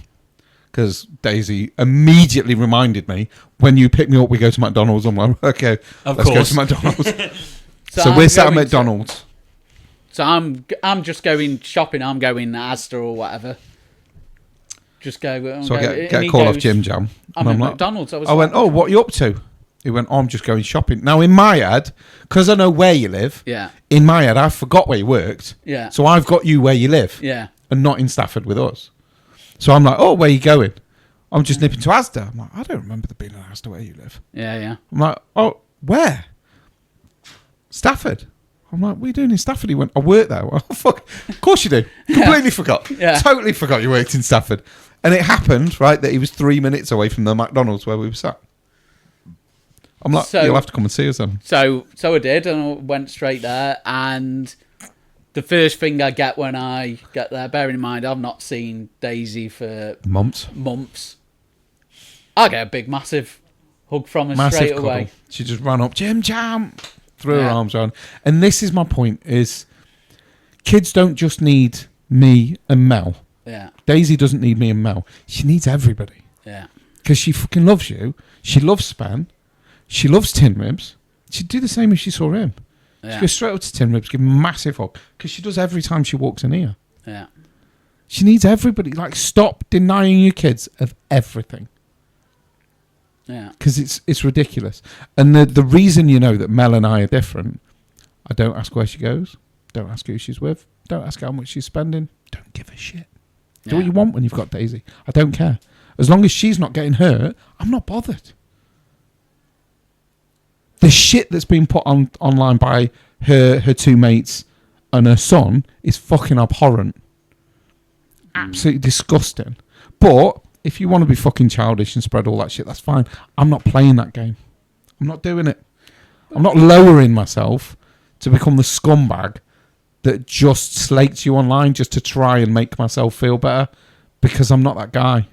Because Daisy immediately reminded me, when you pick me up, we go to McDonald's. I'm like, okay, let's go to McDonald's. so we're sat at McDonald's. So I'm just going shopping. I'm going Asda or whatever. Just go. So I get a call off Jim Jam. I'm at McDonald's. I went, oh, what are you up to? He went, oh, I'm just going shopping. Now, in my head, because I know where you live, in my head, I forgot where you worked. Yeah. So I've got you where you live. Yeah. And not in Stafford with us. So I'm like, oh, where are you going? I'm just nipping to Asda. I'm like, I don't remember there being an Asda where you live. Yeah. I'm like, oh, where? Stafford. I'm like, what are you doing in Stafford? He went, I work there. Well, fuck. Of course you do. Completely forgot. Yeah. Totally forgot you worked in Stafford. And it happened, right, that he was 3 minutes away from the McDonald's where we were sat. I'm like, you'll have to come and see us then. So I did, and I went straight there. And the first thing I get when I get there, bearing in mind I've not seen Daisy for months, I get a big, massive hug from her straight away. She just ran up, Jim Jam, threw her arms around. And this is my point, is kids don't just need me and Mel. Yeah. Daisy doesn't need me and Mel. She needs everybody. Yeah. Because she fucking loves you. She loves Span. She loves Tin Ribs. She'd do the same if she saw him. Yeah. She'd go straight up to Tin Ribs, give him a massive hug. Because she does every time she walks in here. Yeah. She needs everybody. Like, stop denying your kids of everything. Yeah. Because it's ridiculous. And the reason you know that Mel and I are different, I don't ask where she goes. Don't ask who she's with. Don't ask how much she's spending. Don't give a shit. Do what you want when you've got Daisy. I don't care. As long as she's not getting hurt, I'm not bothered. The shit that's been put online by her two mates and her son is fucking abhorrent. Absolutely disgusting. But if you want to be fucking childish and spread all that shit, that's fine. I'm not playing that game. I'm not doing it. I'm not lowering myself to become the scumbag that just slates you online just to try and make myself feel better, because I'm not that guy.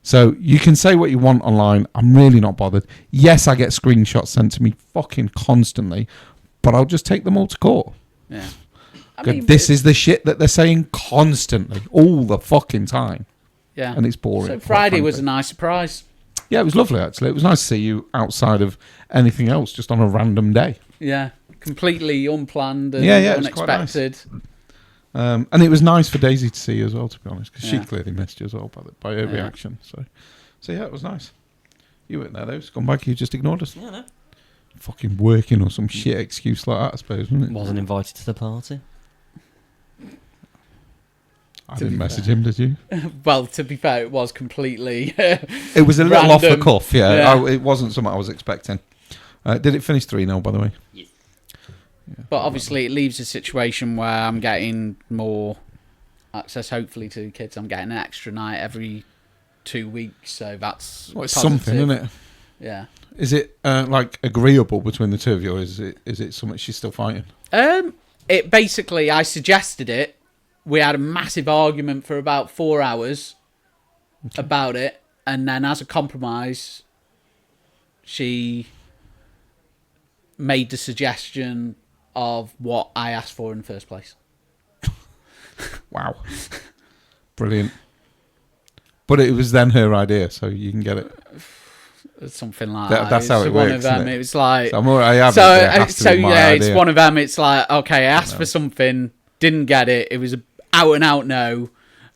So you can say what you want online. I'm really not bothered. Yes, I get screenshots sent to me fucking constantly, but I'll just take them all to court. Yeah. This is the shit that they're saying constantly, all the fucking time. Yeah. And it's boring. So Friday was a nice surprise. Yeah, it was lovely, actually. It was nice to see you outside of anything else, just on a random day. Yeah. Completely unplanned and unexpected. And it was nice for Daisy to see you as well, to be honest, because she clearly missed you as well by her reaction. So yeah, it was nice. You weren't there though. It's gone back. You just ignored us. Yeah, no. Fucking working or some shit excuse like that, I suppose, wasn't it? Wasn't invited to the party. I didn't message him, did you? Well, to be fair, it was completely. It was a little off the cuff. Yeah. Yeah. It wasn't something I was expecting. Did it finish 3-0, by the way? Yes. Yeah. But obviously, it leaves a situation where I'm getting more access, hopefully, to kids. I'm getting an extra night every 2 weeks, so that's Well, it's positive. something, isn't it? Yeah. Is it like agreeable between the two of you, or is it something she's still fighting? It basically, I suggested it. We had a massive argument for about 4 hours about it, and then as a compromise, she made the suggestion of what I asked for in the first place. Wow. Brilliant. But it was then her idea, so you can get it. Something like that. That's how it works. One of them. It was like so it's idea. One of them. It's like, okay, I asked for something, didn't get it. It was an out and out no,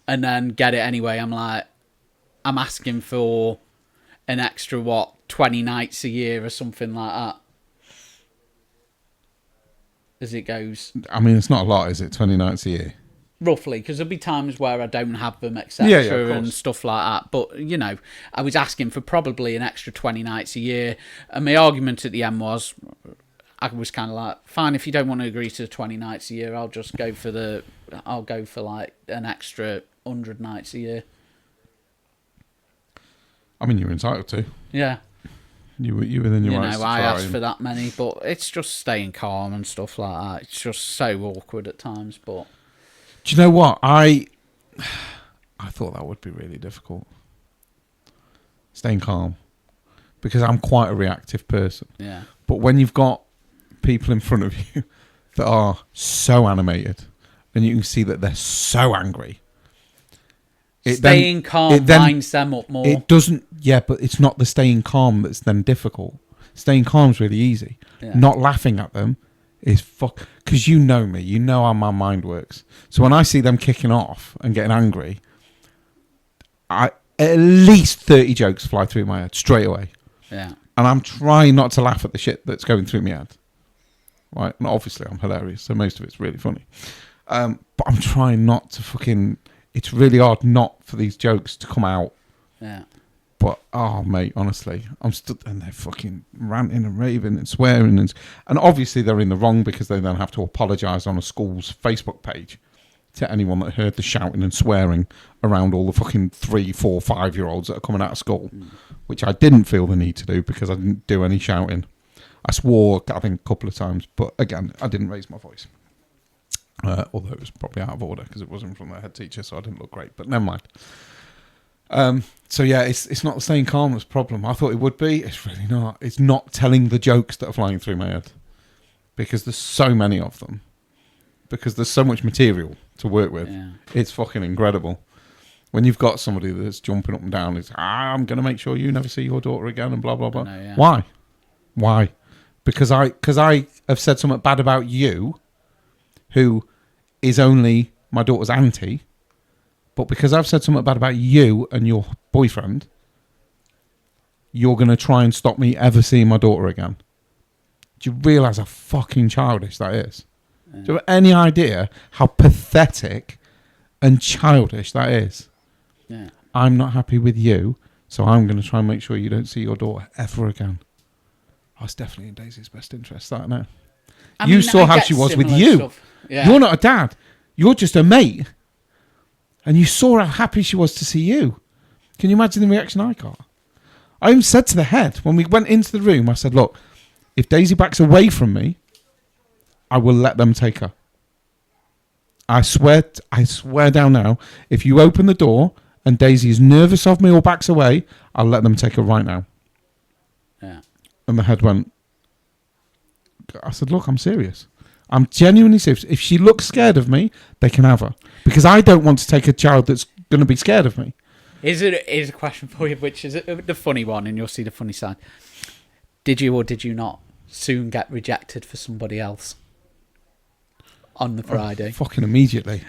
and then get it anyway. I'm like, I'm asking for an extra 20 nights a year or something like that. As it goes. I mean, it's not a lot, is it? 20 nights a year. Roughly, because there'll be times where I don't have them, etc., and stuff like that. But, I was asking for probably an extra 20 nights a year. And my argument at the end was, I was kind of like, fine, if you don't want to agree to 20 nights a year, I'll go for like an extra 100 nights a year. I mean, you're entitled to. Yeah. You were within your rights to try. I asked for that many, but it's just staying calm and stuff like that. It's just so awkward at times, but... Do you know what? I thought that would be really difficult. Staying calm. Because I'm quite a reactive person. Yeah. But when you've got people in front of you that are so animated and you can see that they're so angry. Staying calm winds them up more. It doesn't, but it's not the staying calm that's then difficult. Staying calm is really easy. Yeah. Not laughing at them is because you know me, you know how my mind works. So when I see them kicking off and getting angry, at least 30 jokes fly through my head straight away. Yeah. And I'm trying not to laugh at the shit that's going through my head. Right? And obviously I'm hilarious, so most of it's really funny. But I'm trying not to it's really hard not for these jokes to come out. Yeah. But, oh, mate, honestly, I'm stood and they're fucking ranting and raving and swearing. And obviously they're in the wrong because they then have to apologise on a school's Facebook page to anyone that heard the shouting and swearing around all the fucking 3, 4, 5-year-olds that are coming out of school, which I didn't feel the need to do because I didn't do any shouting. I swore, I think, a couple of times, but again, I didn't raise my voice. Although it was probably out of order because it wasn't from the head teacher, so I didn't look great, but never mind. So yeah, it's not the staying calm that's the problem. I thought it would be. It's really not. It's not telling the jokes that are flying through my head because there's so many of them. Because there's so much material to work with. Yeah. It's fucking incredible. When you've got somebody that's jumping up and down, it's I'm going to make sure you never see your daughter again and blah blah blah. Know, yeah. Why? Because I have said something bad about you, who is only my daughter's auntie. But because I've said something bad about you and your boyfriend, you're going to try and stop me ever seeing my daughter again. Do you realise how fucking childish that is? Yeah. Do you have any idea how pathetic and childish that is? Yeah. I'm not happy with you, so I'm going to try and make sure you don't see your daughter ever again. That's definitely in Daisy's best interest, that now. You saw how she was with you. Yeah. You're not a dad. You're just a mate. And you saw how happy she was to see you. Can you imagine the reaction I got? I even said to the head, when we went into the room, I said, look, if Daisy backs away from me, I will let them take her. I swear down now, if you open the door and Daisy is nervous of me or backs away, I'll let them take her right now. Yeah. And the head went, I said, look, I'm serious. I'm genuinely serious. If she looks scared of me, they can have her. Because I don't want to take a child that's going to be scared of me. Here's a question for you, which is the funny one, and you'll see the funny side. Did you or did you not soon get rejected for somebody else on the Friday? Fucking immediately.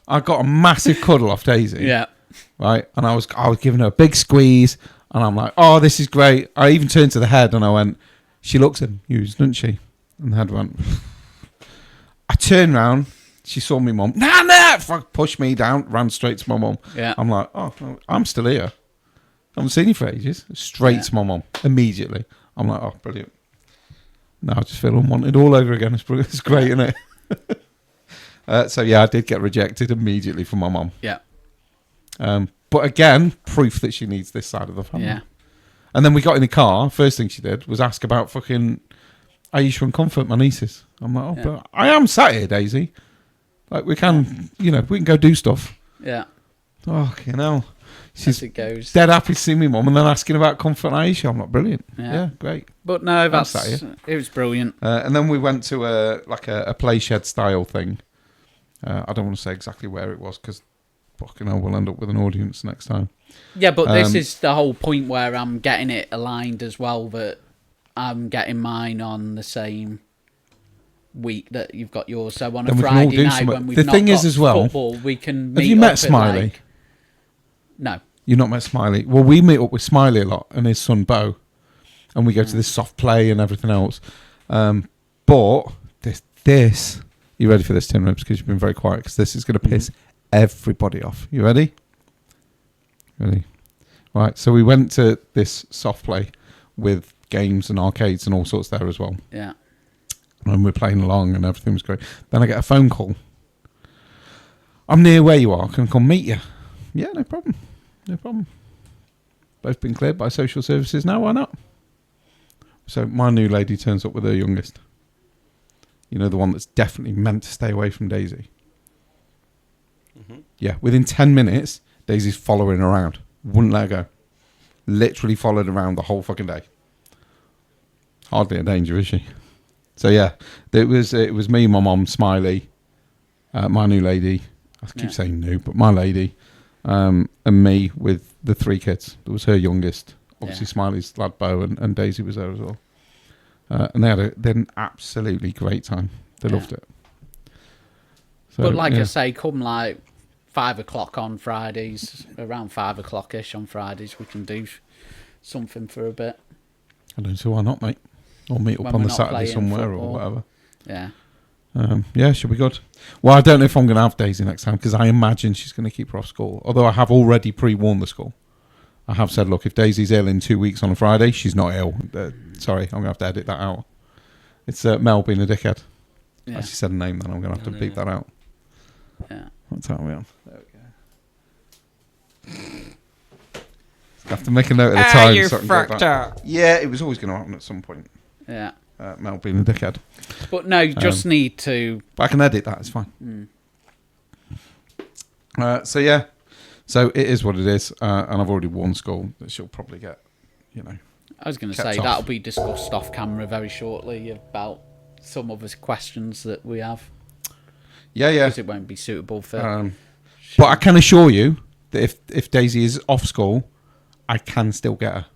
I got a massive cuddle off Daisy. Yeah. Right? And I was giving her a big squeeze, and I'm like, oh, this is great. I even turned to the head and I went, she looks amused, doesn't she? And the head went... I turned round, she saw me mum, nah, fuck, pushed me down, ran straight to my mum. Yeah. I'm like, oh, I'm still here. I haven't seen you for ages. Straight to my mum, immediately. I'm like, oh, brilliant. Now I just feel unwanted all over again. It's great, isn't it? So yeah, I did get rejected immediately from my mum. Yeah. But again, proof that she needs this side of the family. Yeah. And then we got in the car. First thing she did was ask about fucking Aisha and Comfort, my nieces. I'm like, but I am sat here, Daisy. Like, we can, we can go do stuff. Yeah. Oh, she's As it goes. dead happy to see me, Mum, and then asking about Comfort and Aisha. I'm like, brilliant. Yeah, great. But no, sat here. it was brilliant. And then we went to a play shed style thing. I don't want to say exactly where it was because fucking hell, we'll end up with an audience next time. Yeah, but this is the whole point where I'm getting it aligned as well, that I'm getting mine on the same week that you've got yours. So on a Friday night when we've not got football, we can meet have you met up Smiley? No. You've not met Smiley? Well, we meet up with Smiley a lot and his son Bo, and we go to this soft play and everything else. But this, you ready for this, Tim Ribs? Because you've been very quiet, because this is going to piss everybody off. You ready? Ready? Right, so we went to this soft play with games and arcades and all sorts there as well. Yeah. And we're playing along and everything was great. Then I get a phone call. I'm near where you are. Can I come meet you? Yeah, no problem. No problem. Both been cleared by social services now. Why not? So my new lady turns up with her youngest. You know, the one that's definitely meant to stay away from Daisy. Mm-hmm. Yeah, within 10 minutes, Daisy's following her around. Wouldn't let her go. Literally followed around the whole fucking day. Hardly a danger, is she? So yeah, it was me, my mum, Smiley, my new lady. I keep saying new, but my lady, and me with the 3 kids. There was her youngest. Obviously, Smiley's lad Bo and Daisy was there as well. And they had an absolutely great time. They loved it. So, but like I say, come like 5 o'clock on Fridays, around 5 o'clock-ish on Fridays, we can do something for a bit. I don't see why not, mate. Or meet up on the Saturday somewhere or whatever. Yeah. Yeah, should be good. Well, I don't know if I'm going to have Daisy next time, because I imagine she's going to keep her off school. Although I have already pre-warned the school. I have said, look, if Daisy's ill in 2 weeks on a Friday, she's not ill. Sorry, I'm going to have to edit that out. It's Mel being a dickhead. Yeah. I actually said a name, then I'm going to have to beep that out. Yeah. What time are we on? There we go. I have to make a note of the time. You're so I can fucked up. Yeah, it was always going to happen at some point. Yeah. Mel being a dickhead. But no, you just need to... But I can edit that, it's fine. So yeah. So it is what it is. And I've already warned school that she'll probably get, I was going to say, that'll be discussed off camera very shortly about some of the questions that we have. Yeah. Because it won't be suitable for... but I can assure you that if Daisy is off school, I can still get her.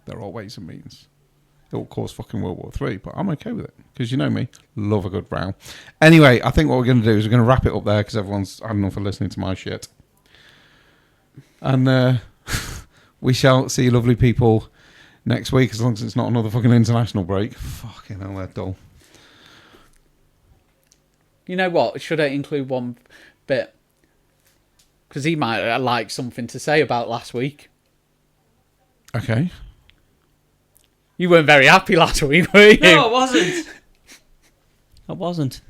There are ways and means. It will cause fucking World War III, but I'm okay with it. Because you know me, love a good row. Anyway, I think what we're going to do is we're going to wrap it up there, because everyone's had enough of listening to my shit. And we shall see you lovely people next week, as long as it's not another fucking international break. Fucking hell, they're dull. You know what? Should I include one bit? Because he might like something to say about last week. Okay. You weren't very happy last week, were you? No, I wasn't.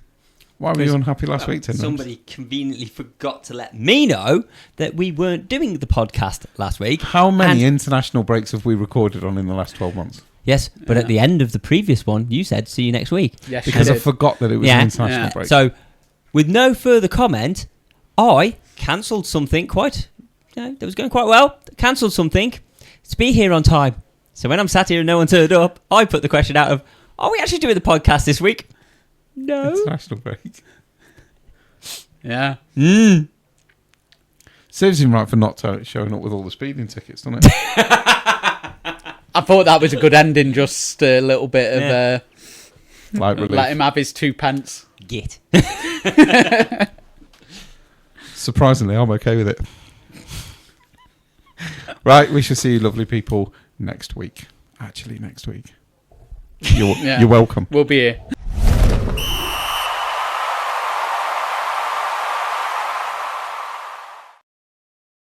Why were you unhappy last week, Tim? Somebody conveniently forgot to let me know that we weren't doing the podcast last week. How many international breaks have we recorded on in the last 12 months? Yes, but at the end of the previous one, you said, see you next week. Yes, because I forgot that it was an international break. So, with no further comment, I cancelled something that was going quite well. Cancelled something to be here on time. So when I'm sat here and no one turned up, I put the question out of, are we actually doing the podcast this week? No. International break. Yeah. Serves him right for not showing up with all the speeding tickets, doesn't it? I thought that was a good ending, just a little bit of... Light relief. Let him have his 2 pence. Git. Surprisingly, I'm okay with it. Right, we shall see you lovely people next week. Actually, next week. You're welcome. We'll be here.